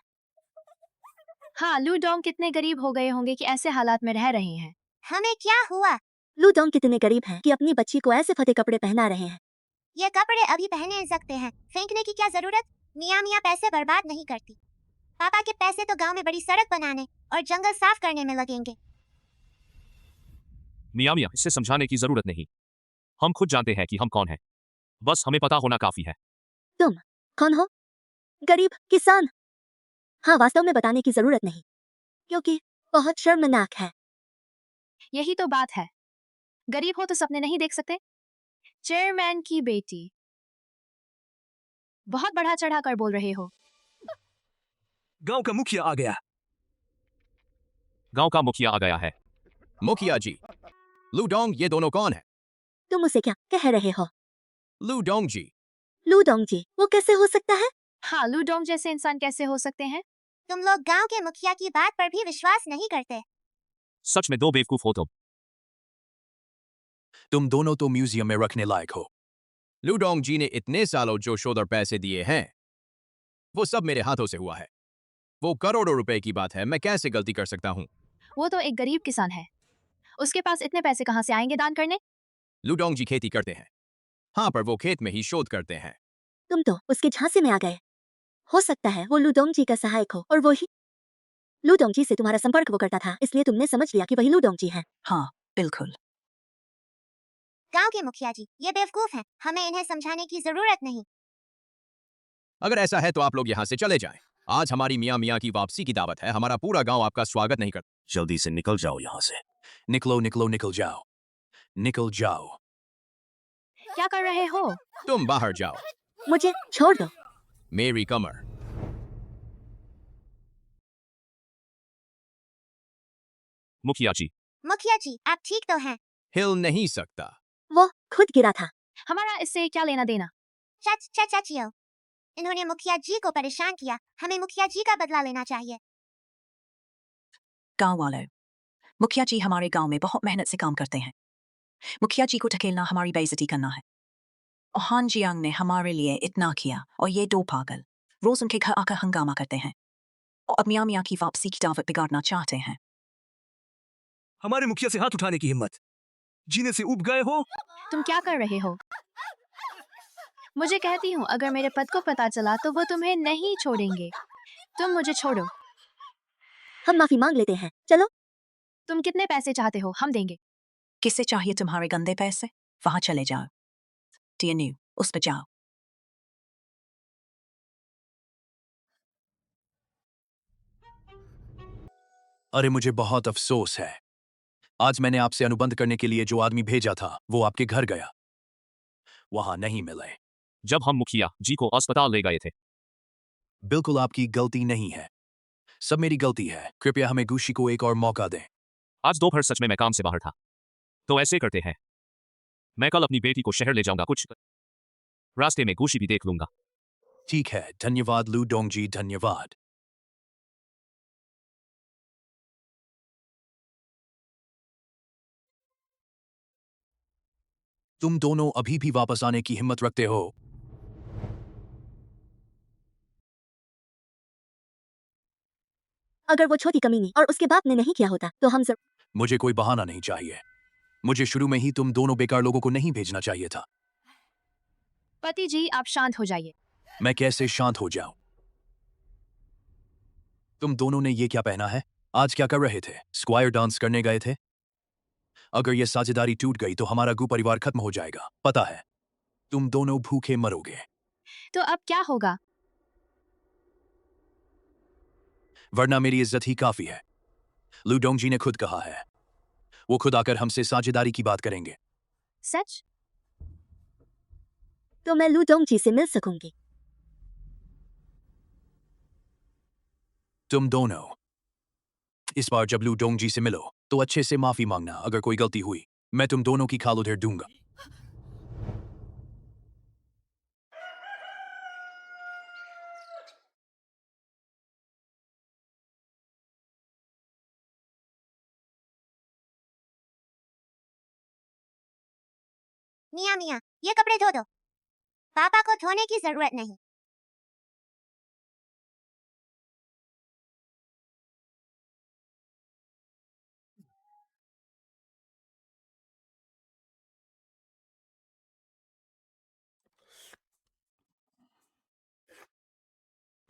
हाँ, लूडोंग कितने गरीब हो गए होंगे कि ऐसे हालात में रह रहे हैं। हमें क्या हुआ? लूडोंग कितने गरीब हैं कि अपनी बच्ची को ऐसे फटे कपड़े पहना रहे हैं। ये कपड़े अभी पहने सकते हैं, फेंकने की क्या जरूरत? मियाँ मियाँ पैसे बर्बाद नहीं करती। पापा के पैसे तो गांव में बड़ी सड़क बनाने और जंगल साफ करने में लगेंगे। मियाँ मियाँ, इससे समझाने की जरूरत नहीं। हम खुद जानते हैं कि हम कौन हैं। बस हमें पता होना काफी है। तुम कौन हो? गरीब किसान? हाँ, वास्तव में बताने की जरूरत नहीं, क्योंकि बहुत शर्मनाक है। यही तो बात है। गरीब हो तो सपने नहीं देख सकते। चेयरमैन की बेटी। बहुत बढ़ा चढ़ा कर बोल रहे हो। गांव का मुखिया आ गया। गांव का मुखिया आ गया है। मुखिया जी, लूडोंग, ये दोनों कौन है? तुम उसे क्या कह रहे हो? लूडोंग जी। लूडोंग जी, वो कैसे हो सकता है? हाँ, लूडोंग जैसे इंसान कैसे हो सकते हैं? तुम लोग गांव के मुखिया की बात पर भी विश्वास नहीं करते। सच में दो बेवकूफ हो तुम। तुम दोनों तो म्यूजियम में रखने लायक हो। लूडोंग जी ने इतने सालों जो शोध और पैसे दिए हैं, वो सब मेरे हाथों से हुआ है। वो करोड़ों रुपए की बात है, मैं कैसे गलती कर सकता हूँ? वो तो एक गरीब किसान है। उसके पास इतने पैसे कहाँ से आएंगे दान करने? लूडोंग जी खेती करते हैं। हाँ, पर वो खेत में ही शोध करते हैं। तुम तो उसके झांसे में आ गए। हो सकता है वो लूडोंग जी का सहायक हो और वो ही लूडोंग जी से तुम्हारा संपर्क वो करता था, इसलिए तुमने समझ लिया कि वही लूडोंग जी हैं। हाँ, बिल्कुल। गांव के मुखिया जी ये बेवकूफ हैं, हमें इन्हें समझाने की जरूरत नहीं। अगर ऐसा है तो आप लोग यहाँ से चले जाएं। आज हमारी मियाँ मियाँ की वापसी की दावत है। हमारा पूरा गांव आपका स्वागत नहीं करता। जल्दी से निकल जाओ यहाँ से। निकलो निकलो निकल जाओ, निकल जाओ। क्या कर रहे हो? तुम बाहर जाओ। मुझे छोड़ दो। मेरी कमर। मुखिया जी, मुखिया जी आप ठीक तो हैं? हिल नहीं सकता। वो खुद गिरा था। हमारा इससे क्या लेना देना? चाचियो, इन्होंने मुखिया जी को परेशान किया, हमें मुखिया जी का बदला लेना चाहिए। गांव वालों, मुखिया जी हमारे गांव में बहुत मेहनत से काम करते हैं। मुखिया जी को ढकेलना हमारी बेइज्जती करना है। और हान जियांग ने हमारे लिए इतना किया और ये दो पागल रोज उनके घर आकर हंगामा करते हैं और अब मियाँ मियाँ की वापसी की दावत बिगाड़ना चाहते हैं। हमारे मुखिया से हाथ उठाने की हिम्मत। जीने से उब गए हो? तुम क्या कर रहे हो? मुझे कहती हूँ अगर मेरे पद को पता चला तो वो तुम्हें नहीं छोड़ेंगे। तुम मुझे छोड़ो। हम माफी मांग लेते हैं, चलो। तुम कितने पैसे चाहते हो? हम देंगे। किससे चाहिए तुम्हारे गंदे पैसे? वहां चले जाओ। टीएनयू, उस पर जाओ। अरे मुझे बहुत अफसोस है। आज मैंने आपसे अनुबंध करने के लिए जो आदमी भेजा था वो आपके घर गया, वहां नहीं मिले। जब हम मुखिया जी को अस्पताल ले गए थे, बिल्कुल आपकी गलती नहीं है, सब मेरी गलती है। कृपया हमें गुशी को एक और मौका दें। आज दोपहर सच में मैं काम से बाहर था। तो ऐसे करते हैं, मैं कल अपनी बेटी को शहर ले जाऊंगा, कुछ रास्ते में गुशी भी देख लूंगा। ठीक है, धन्यवाद लू डोंगजी, धन्यवाद। तुम दोनों अभी भी वापस आने की हिम्मत रखते हो? अगर वो छोटी कमीनी और उसके बाप ने नहीं किया होता तो हम जरूर। मुझे कोई बहाना नहीं चाहिए। मुझे शुरू में ही तुम दोनों बेकार लोगों को नहीं भेजना चाहिए था। पति जी आप शांत हो जाइए। मैं कैसे शांत हो जाऊं? तुम दोनों ने ये क्या पहना है? आज क्या कर रहे थे? स्क्वायर डांस करने गए थे? अगर ये साझेदारी टूट गई तो हमारा गु परिवार खत्म हो जाएगा, पता है। तुम दोनों भूखे मरोगे। तो अब क्या होगा? वरना मेरी इज्जत ही काफी है। लूडोंग जी ने खुद कहा है, वो खुद आकर हमसे साझेदारी की बात करेंगे। सच? तो मैं लूडोंग जी से मिल सकूंगी। तुम दोनों इस बार जब लूडोंग जी से मिलो तो अच्छे से माफी मांगना। अगर कोई गलती हुई मैं तुम दोनों की खाल उधेड़ दूंगा। मियाँ मियाँ ये कपड़े धो दो, पापा को धोने की जरूरत नहीं।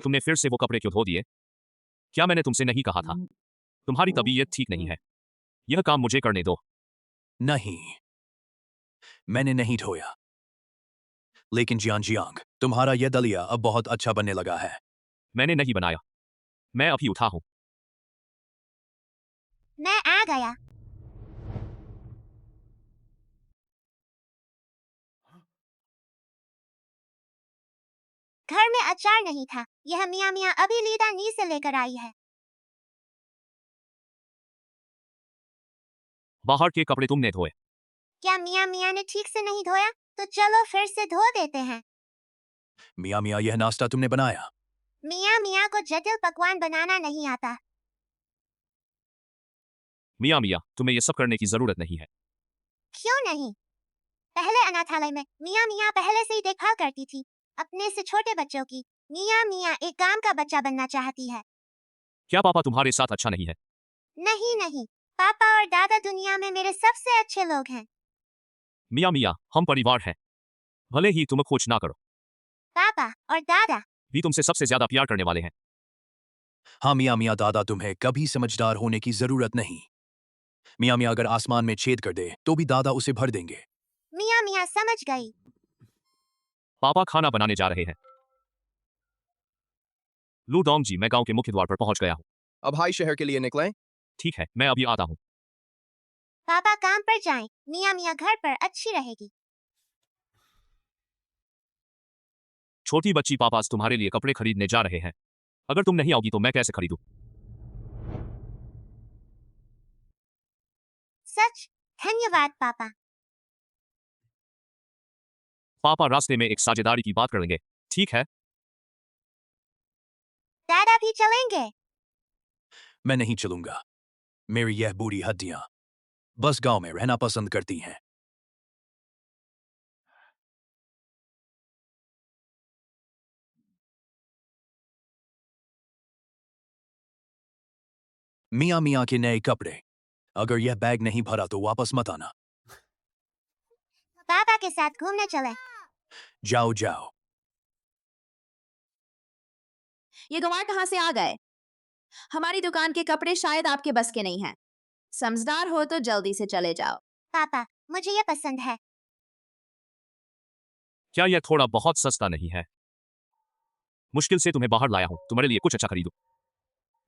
तुमने फिर से वो कपड़े क्यों धो दिए? क्या मैंने तुमसे नहीं कहा था? तुम्हारी तबीयत ठीक नहीं है, यह काम मुझे करने दो। नहीं, मैंने नहीं धोया। लेकिन जियान जियांग, तुम्हारा यह दलिया अब बहुत अच्छा बनने लगा है। मैंने नहीं बनाया, मैं अभी उठा हूं। मैं आ गया। घर में अचार नहीं था, यह मियाँ मियाँ अभी लीदा नी से लेकर आई है। बाहर के कपड़े तुमने धोए। क्या मियाँ मियाँ ने ठीक से नहीं धोया? तो चलो फिर से धो देते हैं। मियाँ मियाँ यह नाश्ता तुमने बनाया? मियाँ मियाँ को जटिल पकवान बनाना नहीं आता। मियाँ मियाँ तुम्हें ये सब करने की जरूरत नहीं है। क्यों नहीं? पहले अनाथालय में मियाँ मियाँ पहले से ही देखभाल करती थी, अपने से छोटे बच्चों की। मियाँ मियाँ एक गांव का बच्चा बनना चाहती है। क्या पापा तुम्हारे साथ अच्छा नहीं है? नहीं, पापा और दादा दुनिया में मेरे सबसे अच्छे लोग हैं। मियाँ मियाँ हम परिवार हैं, भले ही तुम खोज ना करो। पापा और दादा भी तुमसे सबसे ज्यादा प्यार करने वाले हैं। हाँ मियाँ मियाँ, दादा तुम्हें कभी समझदार होने की जरूरत नहीं। मियाँ मियाँ अगर आसमान में छेद कर दे तो भी दादा उसे भर देंगे। मियाँ मियाँ समझ गई। पापा खाना बनाने जा रहे हैं। लूडोंग जी, मैं गांव के मुख्य द्वार पर पहुंच गया हूं। अब हाई शहर के लिए निकलें। ठीक है, मैं अभी आता हूं। पापा काम पर जाएं, मियाँ मियाँ घर पर अच्छी रहेगी। छोटी बच्ची, पापा आज तुम्हारे लिए कपड़े खरीदने जा रहे हैं। अगर तुम नहीं आओगी तो मैं कैसे खरीदूं? सच? धन्यवाद पापा। पापा रास्ते में एक साझेदारी की बात करेंगे, ठीक है? दादा भी चलेंगे? मैं नहीं चलूंगा। मेरी यह बूढ़ी हड्डियां बस गांव में रहना पसंद करती हैं। मियाँ मियाँ के नए कपड़े। अगर यह बैग नहीं भरा तो वापस मत आना। पापा के साथ घूमने चले। जाओ जाओ। ये गंवार कहाँ से आ गए? हमारी दुकान के कपड़े शायद आपके बस के नहीं हैं। समझदार हो तो जल्दी से चले जाओ। पापा, मुझे ये पसंद है। क्या यह थोड़ा बहुत सस्ता नहीं है? मुश्किल से तुम्हें बाहर लाया हूं, तुम्हारे लिए कुछ अच्छा खरीदो।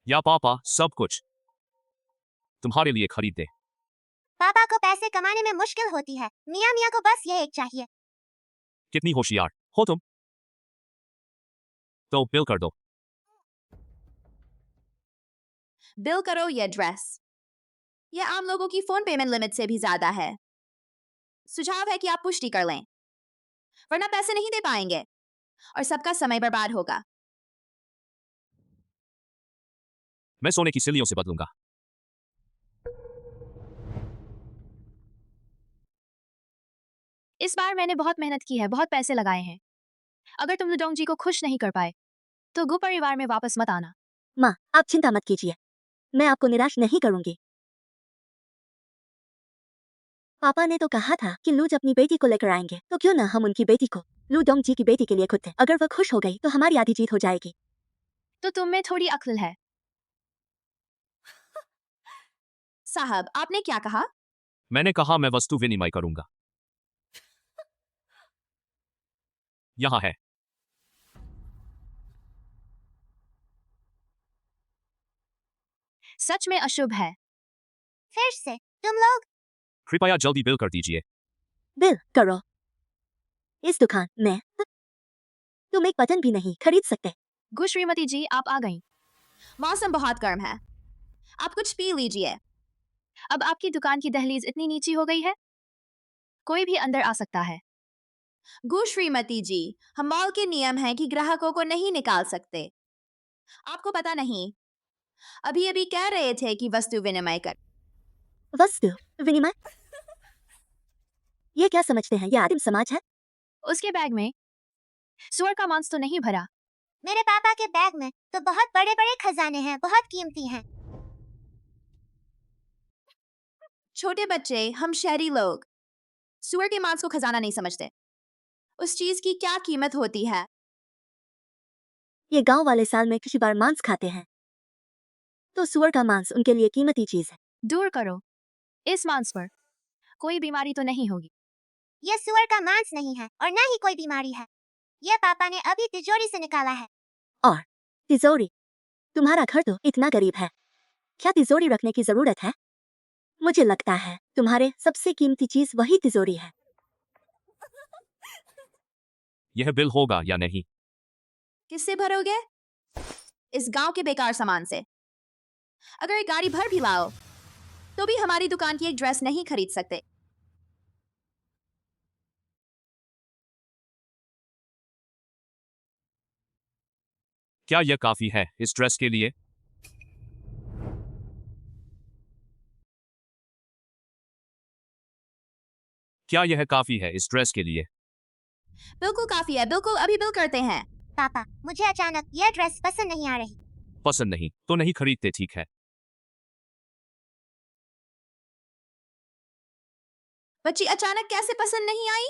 या पापा, सब कुछ तुम्हारे लिए खरीद दे। पापा को पैसे कमाने में मुश्किल होती है, मियाँ मियाँ को बस ये एक चाहिए। कितनी होशियार हो तुम। तो बिल कर दो। बिल करो या ड्रेस। यह आम लोगों की फोन पेमेंट लिमिट से भी ज्यादा है। सुझाव है कि आप पुष्टि कर लें, वरना पैसे नहीं दे पाएंगे और सबका समय बर्बाद होगा। मैं सोने की सिल्लियों से बदलूंगा। इस बार मैंने बहुत मेहनत की है, बहुत पैसे लगाए हैं। अगर तुम लुडोंग जी को खुश नहीं कर पाए तो गु परिवार में वापस मत आना। माँ, आप चिंता मत कीजिए, मैं आपको निराश नहीं करूंगी। पापा ने तो कहा था कि लूज अपनी बेटी को लेकर आएंगे, तो क्यों ना हम उनकी बेटी को लूडोंग जी की बेटी के लिए खुद दें। अगर वह खुश हो गई तो हमारी आधी जीत हो जाएगी। तो तुम में थोड़ी अक्ल है। साहब, आपने क्या कहा? मैंने कहा मैं वस्तु विनिमय करूंगा। यहां है। सच में अशुभ है। फिर से तुम लोग। कृपया जल्दी बिल कर दीजिए। बिल करो। इस दुकान में तुम एक बटन भी नहीं खरीद सकते। गु श्रीमती जी, आप आ गईं। मौसम बहुत गर्म है, आप कुछ पी लीजिए। अब आपकी दुकान की दहलीज इतनी नीची हो गई है, कोई भी अंदर आ सकता है। गु श्रीमती जी, हम मॉल के नियम हैं कि ग्राहकों को नहीं निकाल सकते। आपको पता नहीं, अभी अभी कह रहे थे कि वस्तु विनिमय कर। वस्तु विनिमय? ये क्या समझते हैं, ये आदिम समाज है? उसके बैग में सुअर का मांस तो नहीं भरा? मेरे पापा के बैग में तो बहुत बड़े बड़े खजाने हैं, बहुत कीमती हैं। छोटे बच्चे, हम शहरी लोग सुअर के मांस को खजाना नहीं समझते। उस चीज की क्या कीमत होती है? ये गांव वाले साल में किसी बार मांस खाते हैं, तो सुअर का मांस उनके लिए कीमती चीज है। दूर करो, इस मांस पर कोई बीमारी तो नहीं होगी। यह सुअर का मांस नहीं है और न ही कोई बीमारी है। यह पापा ने अभी तिजोरी से निकाला है। और तिजोरी? तुम्हारा घर तो इतना गरीब है, क्या तिजोरी रखने की जरूरत है? मुझे लगता है तुम्हारे सबसे कीमती चीज वही तिजोरी है। यह बिल होगा या नहीं? किससे भरोगे? इस गांव के बेकार सामान से। अगर एक गाड़ी भर भी लाओ तो भी हमारी दुकान की एक ड्रेस नहीं खरीद सकते। क्या यह काफी है इस ड्रेस के लिए? क्या यह काफी है इस ड्रेस के लिए? बिल्कुल काफी है, बिल्कुल, अभी बिल करते हैं। पापा, मुझे अचानक यह ड्रेस पसंद नहीं आ रही। पसंद नहीं तो नहीं खरीदते, ठीक है। बच्ची अचानक कैसे पसंद नहीं आई?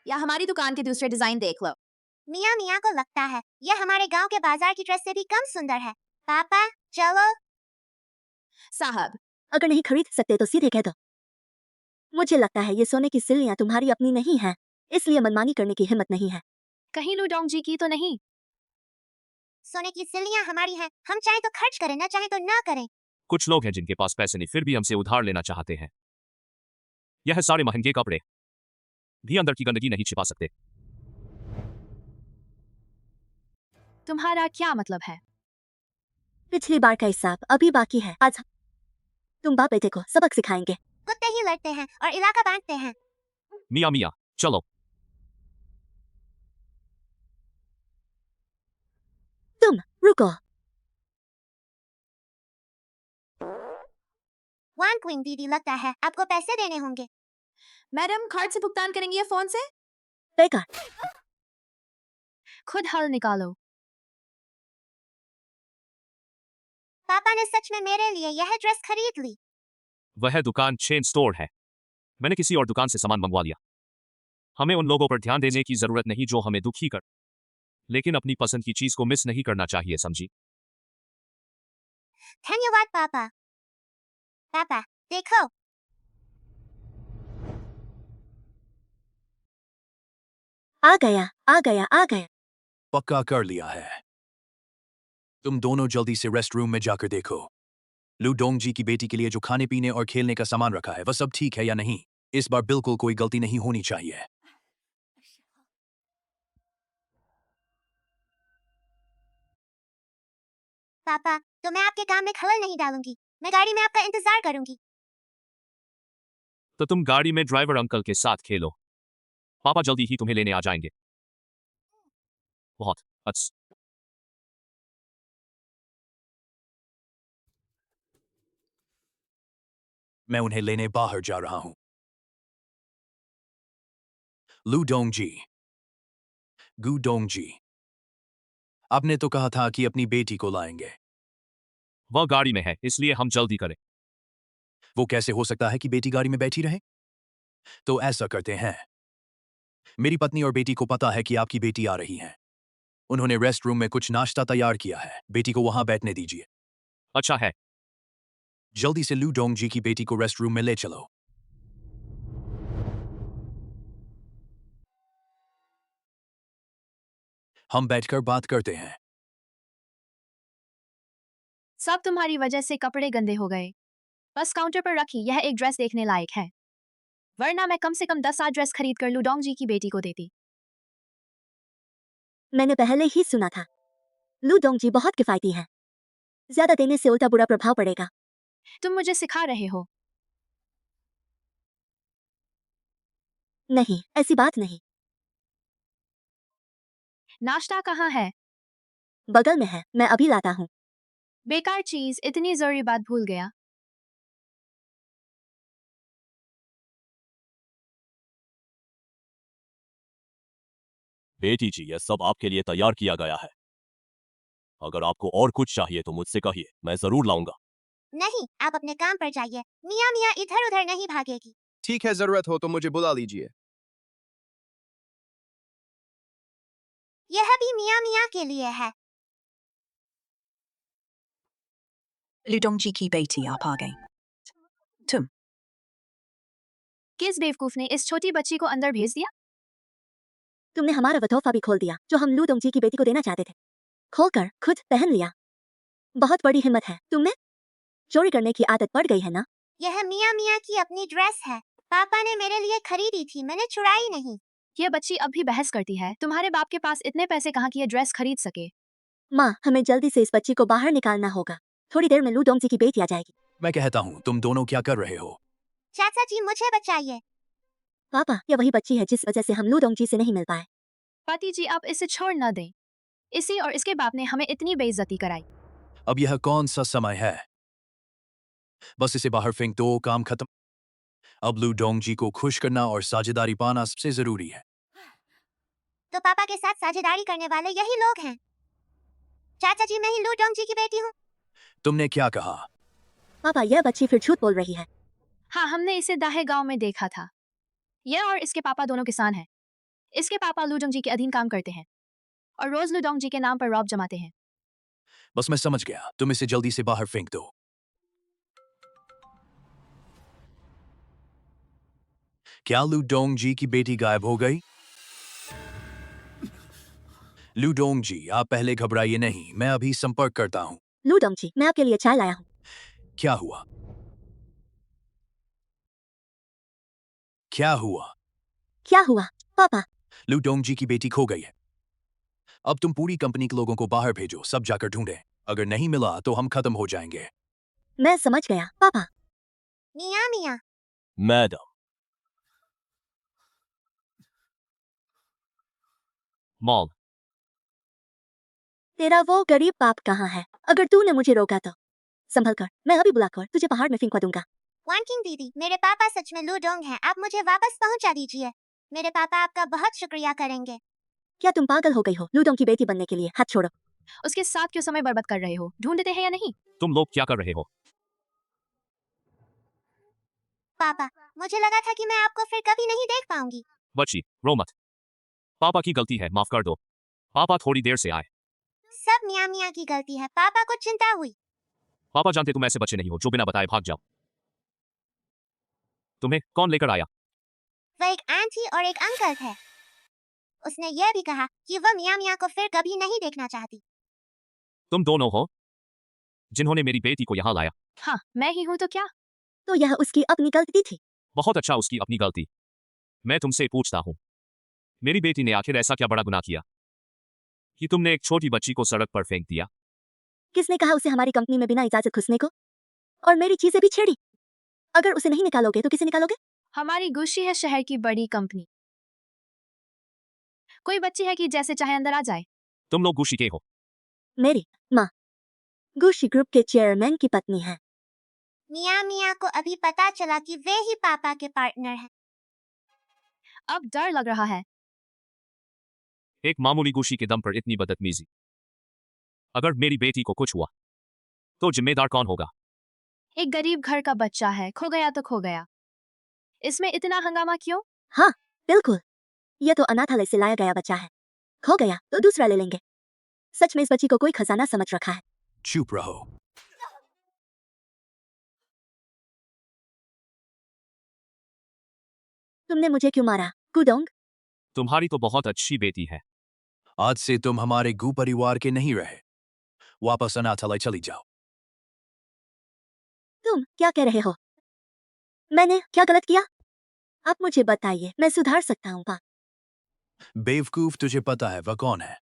या हमारी दुकान के दूसरे डिजाइन देख लो। मियाँ मियाँ को लगता है यह हमारे गांव के बाजार की ड्रेस से भी कम सुंदर है। पापा चलो। साहब, अगर नहीं खरीद सकते तो सीधे कह दो। मुझे लगता है ये सोने की सिल्लियां तुम्हारी अपनी नहीं है, इसलिए मनमानी करने की हिम्मत नहीं है। कहीं लुडोंग जी की तो नहीं? सोने की सिल्लियां हमारी हैं, हम चाहे तो खर्च करें, ना चाहे तो ना करें। कुछ लोग हैं जिनके पास पैसे नहीं फिर भी हमसे उधार लेना चाहते हैं। यह सारे महंगे कपड़े भी अंदर की गंदगी नहीं छिपा सकते। तुम्हारा क्या मतलब है? पिछली बार का हिसाब अभी बाकी है। आज तुम बाप बेटे को सबक सिखाएंगे। कुत्ते ही लड़ते हैं और इलाका बांटते हैं। मियाँ मियाँ, चलो। तुम रुको। वन क्वीन दीदी, लगता है आपको पैसे देने होंगे। मैडम, कार्ड से भुगतान करेंगी या फोन से? बेकार। खुद हल निकालो। पापा ने सच में मेरे लिए यह ड्रेस खरीद ली। वह दुकान चेन स्टोर है। मैंने किसी और दुकान से सामान मंगवा लिया। हमें उन लोगों पर ध्यान देने की जरूरत नहीं जो हमें दुखी कर, लेकिन अपनी पसंद की चीज को मिस नहीं करना चाहिए, समझी? धन्यवाद पापा। पापा देखो। आ गया आ गया आ गया। पक्का कर लिया है। तुम दोनों जल्दी से रेस्ट रूम में जाकर देखो लू डोंग जी की बेटी के लिए जो खाने पीने और खेलने का सामान रखा है वह सब ठीक है या नहीं। इस बार बिल्कुल कोई गलती नहीं होनी चाहिए। पापा तो मैं आपके काम में खलल नहीं डालूंगी, मैं गाड़ी में आपका इंतजार करूंगी। तो तुम गाड़ी में ड्राइवर अंकल के साथ खेलो। पापा जल्दी ही तुम्हें लेने आ जाएंगे। बहुत अच्छा। मैं उन्हें लेने बाहर जा रहा हूं। लू डोंग जी, गू डोंग जी, आपने तो कहा था कि अपनी बेटी को लाएंगे। वह गाड़ी में है, इसलिए हम जल्दी करें। वो कैसे हो सकता है कि बेटी गाड़ी में बैठी रहे? तो ऐसा करते हैं, मेरी पत्नी और बेटी को पता है कि आपकी बेटी आ रही है। उन्होंने रेस्ट रूम में कुछ नाश्ता तैयार किया है, बेटी को वहां बैठने दीजिए। अच्छा है। जल्दी से लू डोंग जी की बेटी को रेस्ट रूम में ले चलो। हम बैठकर बात करते हैं। सब तुम्हारी वजह से कपड़े गंदे हो गए। बस काउंटर पर रखी, यह एक ड्रेस देखने लायक है, वरना मैं कम से कम 10 ड्रेस खरीद कर लुडोंग जी की बेटी को देती। मैंने पहले ही सुना था लू डोंग जी बहुत किफायती है। ज्यादा देने से उल्टा बुरा प्रभाव पड़ेगा। तुम मुझे सिखा रहे हो? नहीं, ऐसी बात नहीं। नाश्ता कहाँ है? बगल में है, मैं अभी लाता हूँ। बेकार चीज, इतनी जरूरी बात भूल गया। बेटी जी, यह सब आपके लिए तैयार किया गया है। अगर आपको और कुछ चाहिए तो मुझसे कहिए, मैं जरूर लाऊंगा। नहीं, आप अपने काम पर जाइए। मियाँ मियाँ इधर उधर नहीं भागेगी। ठीक है, जरूरत हो तो मुझे बुला लीजिए। यह भी मियाँ मियाँ के लिए है। लुडोंग जी की बेटी आप आ गई। तुम किस बेवकूफ ने इस छोटी बच्ची को अंदर भेज दिया? तुमने हमारा वतोफा भी खोल दिया जो हम लू डोंग जी की बेटी को देना चाहते थे। खोलकर खुद पहन लिया। बहुत बड़ी हिम्मत है तुम में। चोरी करने की आदत पड़ गई है ना? यह मियाँ मियाँ की अपनी ड्रेस है। पापा ने मेरे लिए खरीदी थी, मैंने चुराई नहीं। यह बच्ची अब भी बहस करती है। तुम्हारे बाप के पास इतने पैसे कहाँ कि यह ड्रेस खरीद सके? माँ, हमें जल्दी से इस बच्ची को बाहर निकालना होगा। थोड़ी देर में लू डोंग जी की बेटी आ जाएगी। मैं कहता हूं, तुम दोनों क्या कर रहे हो? चाचा जी मुझे बचाइए। पापा, यह वही बच्ची है जिस वजह से हम लू डोंग जी से नहीं मिल पाए। पति जी, आप इसे छोड़ न दें। इसी और इसके बाप ने हमें इतनी बेइज्जती कराई। अब यह कौन सा समय है? बस इसे बाहर फेंक दो, काम खत्म। अब लू डोंग जी को खुश करना और साझेदारी पाना सबसे जरूरी है। तो पापा के साथ साझेदारी करने वाले यही लोग हैं। चाचा जी, मैं ही लू डोंग जी की बेटी हूँ। तुमने क्या कहा? पापा, यह बच्ची फिर झूठ बोल रही है। हाँ, हमने इसे दाहे गांव में देखा था। यह और इसके पापा दोनों किसान हैं। इसके पापा लुडोंग जी के अधीन काम करते हैं और रोज लुडोंग जी के नाम पर रौब जमाते हैं। बस मैं समझ गया, तुम इसे जल्दी से बाहर फेंक दो। क्या लू डोंग जी की बेटी गायब हो गई? लूडोंग जी, आप पहले घबराइए नहीं, मैं अभी संपर्क करता हूँ। लूडोंग जी, मैं आपके लिए चाय लाया हूँ। क्या हुआ? क्या हुआ? क्या हुआ पापा? लूडोंग जी की बेटी खो गई है। अब तुम पूरी कंपनी के लोगों को बाहर भेजो, सब जाकर ढूंढें। अगर नहीं मिला तो हम खत्म हो जाएंगे। मैं समझ गया पापा। मियाँ मियाँ, मैडम, मॉल। तेरा वो गरीब बाप कहाँ है? अगर तूने मुझे रोका तो संभल कर, मैं अभी बुलाकर तुझे पहाड़ में फेंकवा दूंगा। वानकिंग दीदी, मेरे पापा सच में लूडोंग हैं। आप मुझे वापस पहुंचा दीजिए। मेरे पापा आपका बहुत शुक्रिया करेंगे। क्या तुम पागल हो गई हो लूडोंग की बेटी बनने के लिए? हाथ छोड़ो। उसके साथ क्यों समय बर्बाद कर रहे हो? ढूंढते हैं या नहीं? तुम लोग क्या कर रहे हो? पापा, मुझे लगा था कि मैं आपको फिर कभी नहीं देख पाऊंगी। बच्ची, रो मत। पापा की गलती है, माफ कर दो। पापा थोड़ी देर से आए। सब मियाँ मियाँ की गलती है। पापा को चिंता हुई। पापा जानते तुम ऐसे बच्चे नहीं हो जो बिना बताए भाग जाओ। तुम्हें कौन लेकर आया? वह एक आंटी और एक अंकल थे। उसने यह भी कहा कि वह मियाँ मियाँ को फिर कभी नहीं देखना चाहती। तुम दोनों हो जिन्होंने मेरी बेटी को यहाँ लाया। हाँ, मैं ही हूँ तो क्या? तो यह उसकी अपनी गलती थी। बहुत अच्छा, उसकी अपनी गलती। मैं तुमसे पूछता हूँ, मेरी बेटी ने आखिर ऐसा क्या बड़ा गुनाह किया कि तुमने एक छोटी बच्ची को सड़क पर फेंक दिया? किसने कहा उसे हमारी कंपनी में बिना इजाजत घुसने को? और मेरी चीजें भी छेड़ी। अगर उसे नहीं निकालोगे तो किसे निकालोगे? हमारी गुशी है शहर की बड़ी कंपनी। कोई बच्ची है कि जैसे चाहे अंदर आ जाए? तुम लोग गुशी के हो। मेरी माँ गुशी ग्रुप के चेयरमैन की पत्नी है। मियाँ मियाँ को अभी पता चला कि वे ही पापा के पार्टनर हैं। अब डर लग रहा है। एक मामूली गुशी के दम पर इतनी बदतमीजी। अगर मेरी बेटी को कुछ हुआ तो जिम्मेदार कौन होगा? एक गरीब घर का बच्चा है, खो गया तो खो गया। इसमें इतना हंगामा क्यों? हाँ बिल्कुल, यह तो अनाथालय से लाया गया बच्चा है। खो गया तो दूसरा ले लेंगे। सच में इस बच्ची को कोई खजाना समझ रखा है। चुप रहो। तुमने मुझे क्यों मारा गुडोंग? तुम्हारी तो बहुत अच्छी बेटी है। आज से तुम हमारे गु परिवार के नहीं रहे। वापस अनाथालय चली जाओ। तुम क्या कह रहे हो? मैंने क्या गलत किया? आप मुझे बताइए, मैं सुधार सकता हूँ पा। बेवकूफ, तुझे पता है वह कौन है?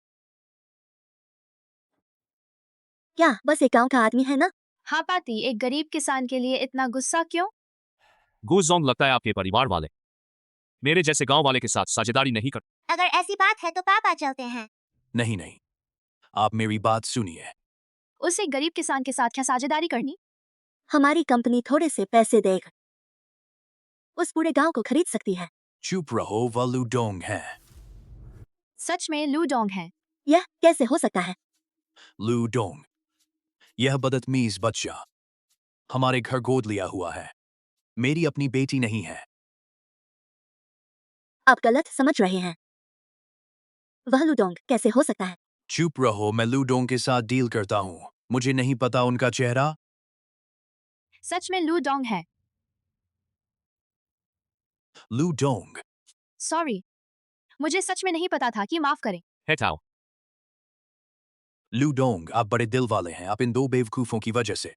क्या बस एक गांव का आदमी है ना? हाँ पाती, एक गरीब किसान के लिए इतना गुस्सा क्यों? गुजोंग, लगता है आपके परिवार वाले मेरे जैसे गांव वाले के साथ साझेदारी नहीं कर। अगर ऐसी बात है तो पापा चलते हैं। नहीं नहीं, आप मेरी बात सुनिए। उस एक गरीब किसान के साथ क्या साझेदारी करनी? हमारी कंपनी थोड़े से पैसे देकर उस पूरे गांव को खरीद सकती है। चुप रहो, वह लूडोंग है। सच में लूडोंग है? यह कैसे हो सकता है? लूडोंग, यह बदतमीज बच्चा हमारे घर गोद लिया हुआ है। मेरी अपनी बेटी नहीं है। आप गलत समझ रहे हैं। वह लूडोंग कैसे हो सकता है? चुप रहो, मैं लूडोंग के साथ डील करता हूँ। मुझे नहीं पता उनका चेहरा। सच में लूडोंग है? लूडोंग, सॉरी, मुझे सच में नहीं पता था कि माफ करें। हटाओ। लूडोंग, आप बड़े दिल वाले हैं। आप इन दो बेवकूफों की वजह से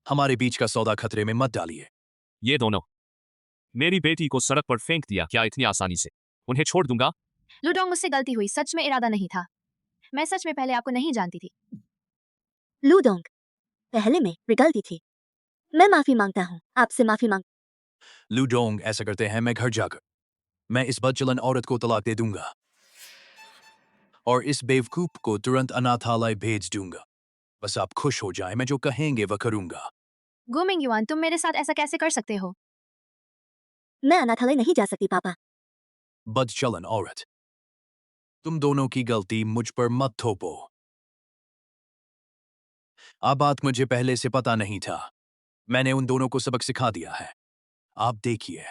हमारे बीच का सौदा खतरे में मत डालिए। ये दोनों मेरी बेटी को सड़क पर फेंक दिया, क्या इतनी आसानी से उन्हें छोड़ दूंगा? लूडोंग, मुझसे गलती हुई, सच में इरादा नहीं था। मैं सच में पहले आपको नहीं जानती थी। लूडोंग, पहले में गलती थी। मैं माफी मांगता हूँ, आपसे माफी मांग। लूडोंग, ऐसा करते हैं, मैं घर जाकर मैं इस बदचलन औरत को तलाक दे दूंगा और इस बेवकूफ को तुरंत अनाथालय भेज दूंगा। बस आप खुश हो जाएं, मैं जो कहेंगे वह करूंगा। गुमिंग युआन, तुम मेरे साथ ऐसा कैसे कर सकते हो? मैं अनाथालय नहीं जा सकती पापा। बदचलन औरत, तुम दोनों की गलती मुझ पर मत थोपो। आ बात मुझे पहले से पता नहीं था। मैंने उन दोनों को सबक सिखा दिया है। आप देखिए।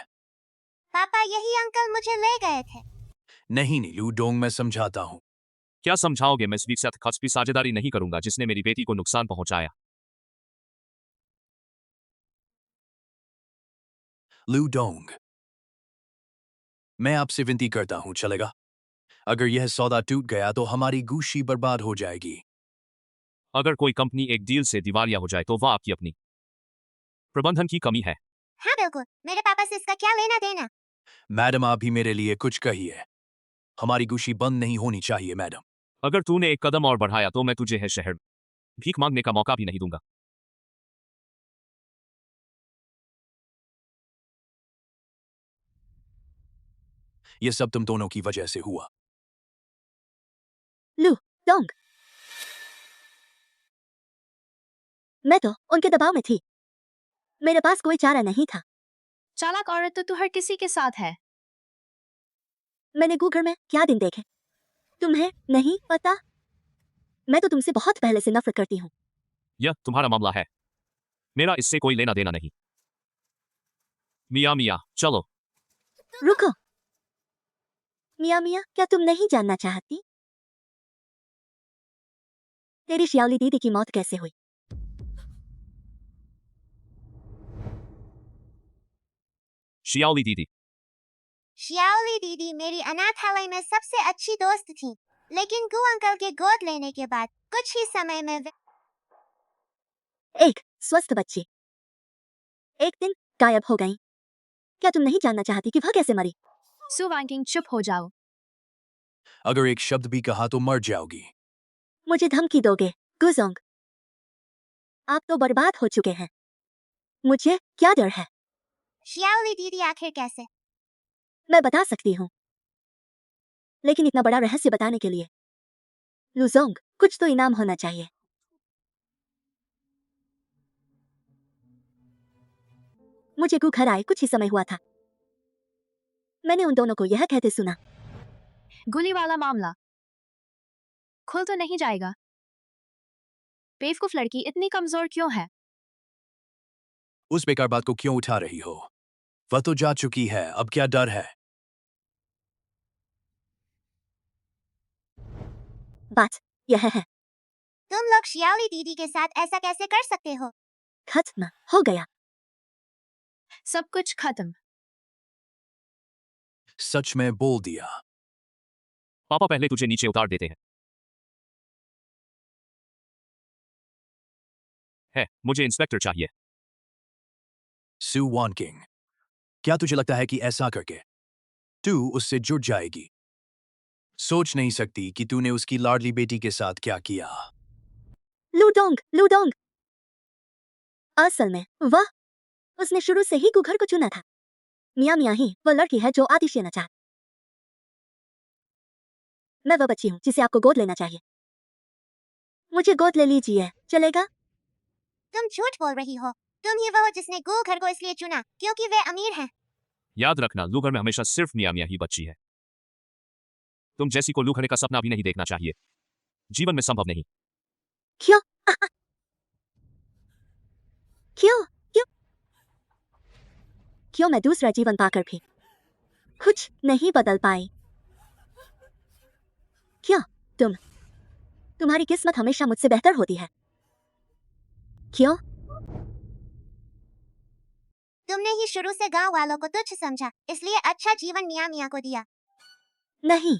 पापा, यही अंकल मुझे ले गए थे। नहीं नहीं लूडोंग, मैं समझाता हूँ। क्या समझाओगे? मैं इस साथ खस भी साझेदारी नहीं करूंगा जिसने मेरी बेटी को नुकसान पहुंचाया। लूडोंग, मैं आपसे विनती करता हूँ, चलेगा? अगर यह सौदा टूट गया तो हमारी गुशी बर्बाद हो जाएगी। अगर कोई कंपनी एक डील से दिवालिया हो जाए तो वह आपकी अपनी प्रबंधन की कमी है। हाँ बिल्कुल, मेरे पापा से इसका क्या लेना देना। मैडम आप भी मेरे लिए कुछ कहिए। हमारी गुशी बंद नहीं होनी चाहिए मैडम। अगर तूने एक कदम और बढ़ाया तो मैं तुझे है शहर भीख मांगने का मौका भी नहीं दूंगा। यह सब तुम दोनों की वजह से हुआ। लू डोंग, मैं तो उनके दबाव में थी। मेरे पास कोई चारा नहीं था। चालाक औरत तो तू हर किसी के साथ है। मैंने गूगल में क्या दिन देखे, तुम्हें नहीं पता। मैं तो तुमसे बहुत पहले से नफरत करती हूँ। यह तुम्हारा मामला है, मेरा इससे कोई लेना देना नहीं। मियाँ मियाँ चलो। रुको मियाँ मियाँ, क्या तुम नहीं जानना चाहती तेरी शियाली दीदी की मौत कैसे हुई? शियाली दीदी। शियाली दीदी मेरी अनाथालय में सबसे अच्छी दोस्त थी, लेकिन गु अंकल के गोद लेने के बाद कुछ ही समय में एक स्वस्थ बच्ची एक दिन गायब हो गई। क्या तुम नहीं जानना चाहती कि वह कैसे मरी? सु वांकिंग, चुप हो जाओ। अगर एक शब्द भी कहा तो मर जाओगी। मुझे धमकी दोगे गुजोंग? आप तो बर्बाद हो चुके हैं। मुझे क्या डर है? शियाली दीदी आखिर कैसे? मैं बता सकती हूँ, लेकिन इतना बड़ा रहस्य बताने के लिए लुजोंग कुछ तो इनाम होना चाहिए। मुझे गु घर आए कुछ ही समय हुआ था। मैंने उन दोनों को यह कहते सुना। गुली वाला मामला खुल तो नहीं जाएगा। बेवकूफ लड़की इतनी कमजोर क्यों है? उस बेकार बात को क्यों उठा रही हो? वह तो जा चुकी है, अब क्या डर है? बात यह है, तुम लोग शियाली दीदी के साथ ऐसा कैसे कर सकते हो? खत्म हो गया। सब कुछ खत्म। सच में बोल दिया। पापा पहले तुझे नीचे उतार देते हैं। मुझे इंस्पेक्टर चाहिए। सु वानकिंग, क्या तुझे लगता है कि ऐसा करके तू उससे जुड़ जाएगी? सोच नहीं सकती कि तूने उसकी लाडली बेटी के साथ क्या किया। लूडोंग लूडोंग, असल में वह उसने शुरू से ही गुघर को चुना था। मियाँ मियाँ ही वह लड़की है जो आतिशियाना चाहती। मैं वह बच्ची हूँ जिसे आपको गोद लेना चाहिए। मुझे गोद ले लीजिए, चलेगा? तुम झूठ बोल रही हो। तुम ही वह हो जिसने गु घर को इसलिए चुना क्योंकि वे अमीर हैं। याद रखना, लूघर में हमेशा सिर्फ मियाँ मियाँ ही बच्ची है। तुम जैसी को लूघरने का सपना भी नहीं देखना चाहिए। जीवन में संभव नहीं। क्यों? क्यों क्यों क्यों मैं दूसरा जीवन पाकर भी कुछ नहीं बदल पाई? क्या तुम्हारी किस्मत हमेशा मुझसे बेहतर होती है? क्यों? तुमने ही शुरू से गांव वालों को तुच्छ समझा, इसलिए अच्छा जीवन मियाँ मियाँ को दिया। नहीं।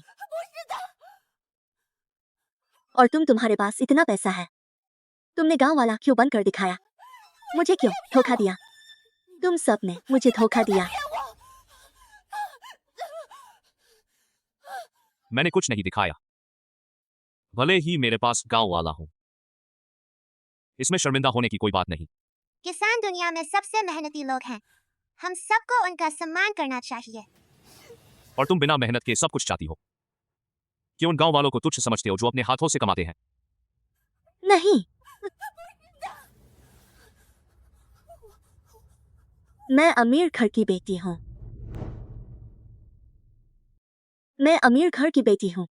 और तुम्हारे पास इतना पैसा है, तुमने गांव वाला क्यों बंद कर दिखाया? मुझे क्यों धोखा दिया? तुम सब ने मुझे धोखा दिया। मैंने कुछ नहीं दिखाया, भले ही मेरे पास गांव वाला हूं। इसमें शर्मिंदा होने की कोई बात नहीं। किसान दुनिया में सबसे मेहनती लोग हैं। हम सबको उनका सम्मान करना चाहिए। और तुम बिना मेहनत के सब कुछ चाहती हो। क्यों उन गांव वालों को तुच्छ समझते हो जो अपने हाथों से कमाते हैं? नहीं, मैं अमीर घर की बेटी हूँ। मैं अमीर घर की बेटी हूँ।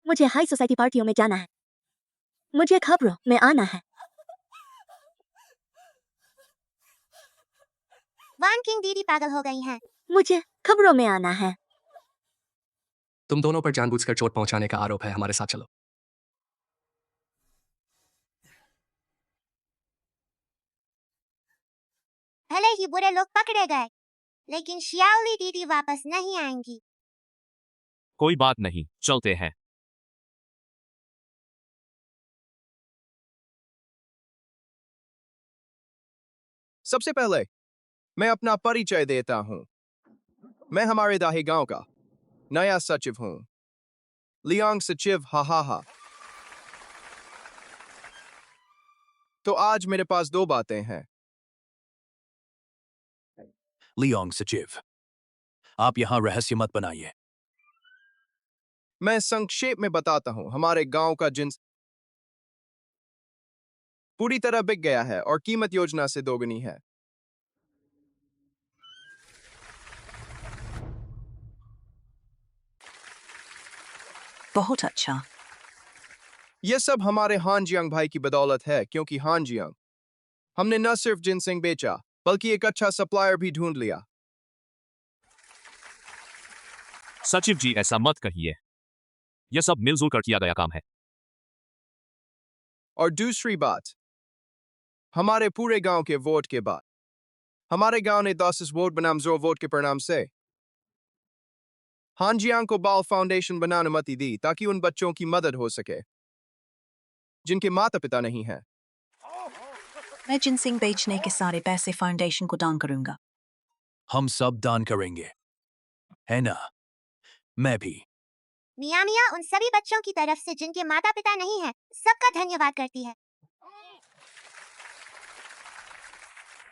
मुझे हाई सोसाइटी पार्टियों में जाना है। मुझे खबरों में आना है। वान किंग दीदी पागल हो गई हैं। मुझे खबरों में आना है। तुम दोनों पर जानबूझकर चोट पहुंचाने का आरोप है, हमारे साथ चलो। भले ही बुरे लोग पकड़े गए, लेकिन शियाली दीदी वापस नहीं आएंगी। कोई बात नहीं, चलते हैं। सबसे पहले मैं अपना परिचय देता हूं। मैं हमारे दाहे गांव का नया सचिव हूं। लियांग सचिव, हा हा हा। तो आज मेरे पास दो बातें हैं। लियोंग सचिव, आप यहां रहस्य मत बनाइए। मैं संक्षेप में बताता हूं। हमारे गांव का जिन्स पूरी तरह बिक गया है और कीमत योजना से दोगुनी है। बहुत अच्छा। यह सब हमारे हानजियांग भाई की बदौलत है, क्योंकि हानजियांग हमने न सिर्फ जिनसिंग बेचा बल्कि एक अच्छा सप्लायर भी ढूंढ लिया। सचिव जी, ऐसा मत कहिए। यह सब मिलजुल कर किया गया काम है। और दूसरी बात, हमारे पूरे गांव के वोट के बाद हमारे गांव ने 10 वोट बनाम 0 वोट के परिणाम से हानजियांग को बाल फाउंडेशन बनाने अनुमति दी, ताकि उन बच्चों की मदद हो सके जिनके माता पिता नहीं हैं। मैं जिनसिंग बेचने के सारे पैसे फाउंडेशन को दान करूंगा। हम सब दान करेंगे, है ना? मैं भी। मियाँ मियाँ उन सभी बच्चों की तरफ से जिनके माता पिता नहीं हैं, सबका धन्यवाद करती है।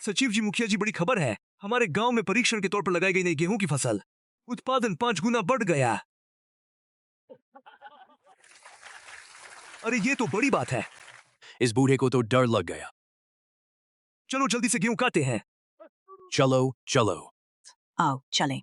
सचिव जी, मुखिया जी, बड़ी खबर है। हमारे गांव में परीक्षण के तौर पर लगाई गई नई गेहूं की फसल उत्पादन 5 गुना बढ़ गया। अरे ये तो बड़ी बात है। इस बूढ़े को तो डर लग गया। चलो जल्दी से गेहूं काटते हैं। चलो चलो। आओ चलें।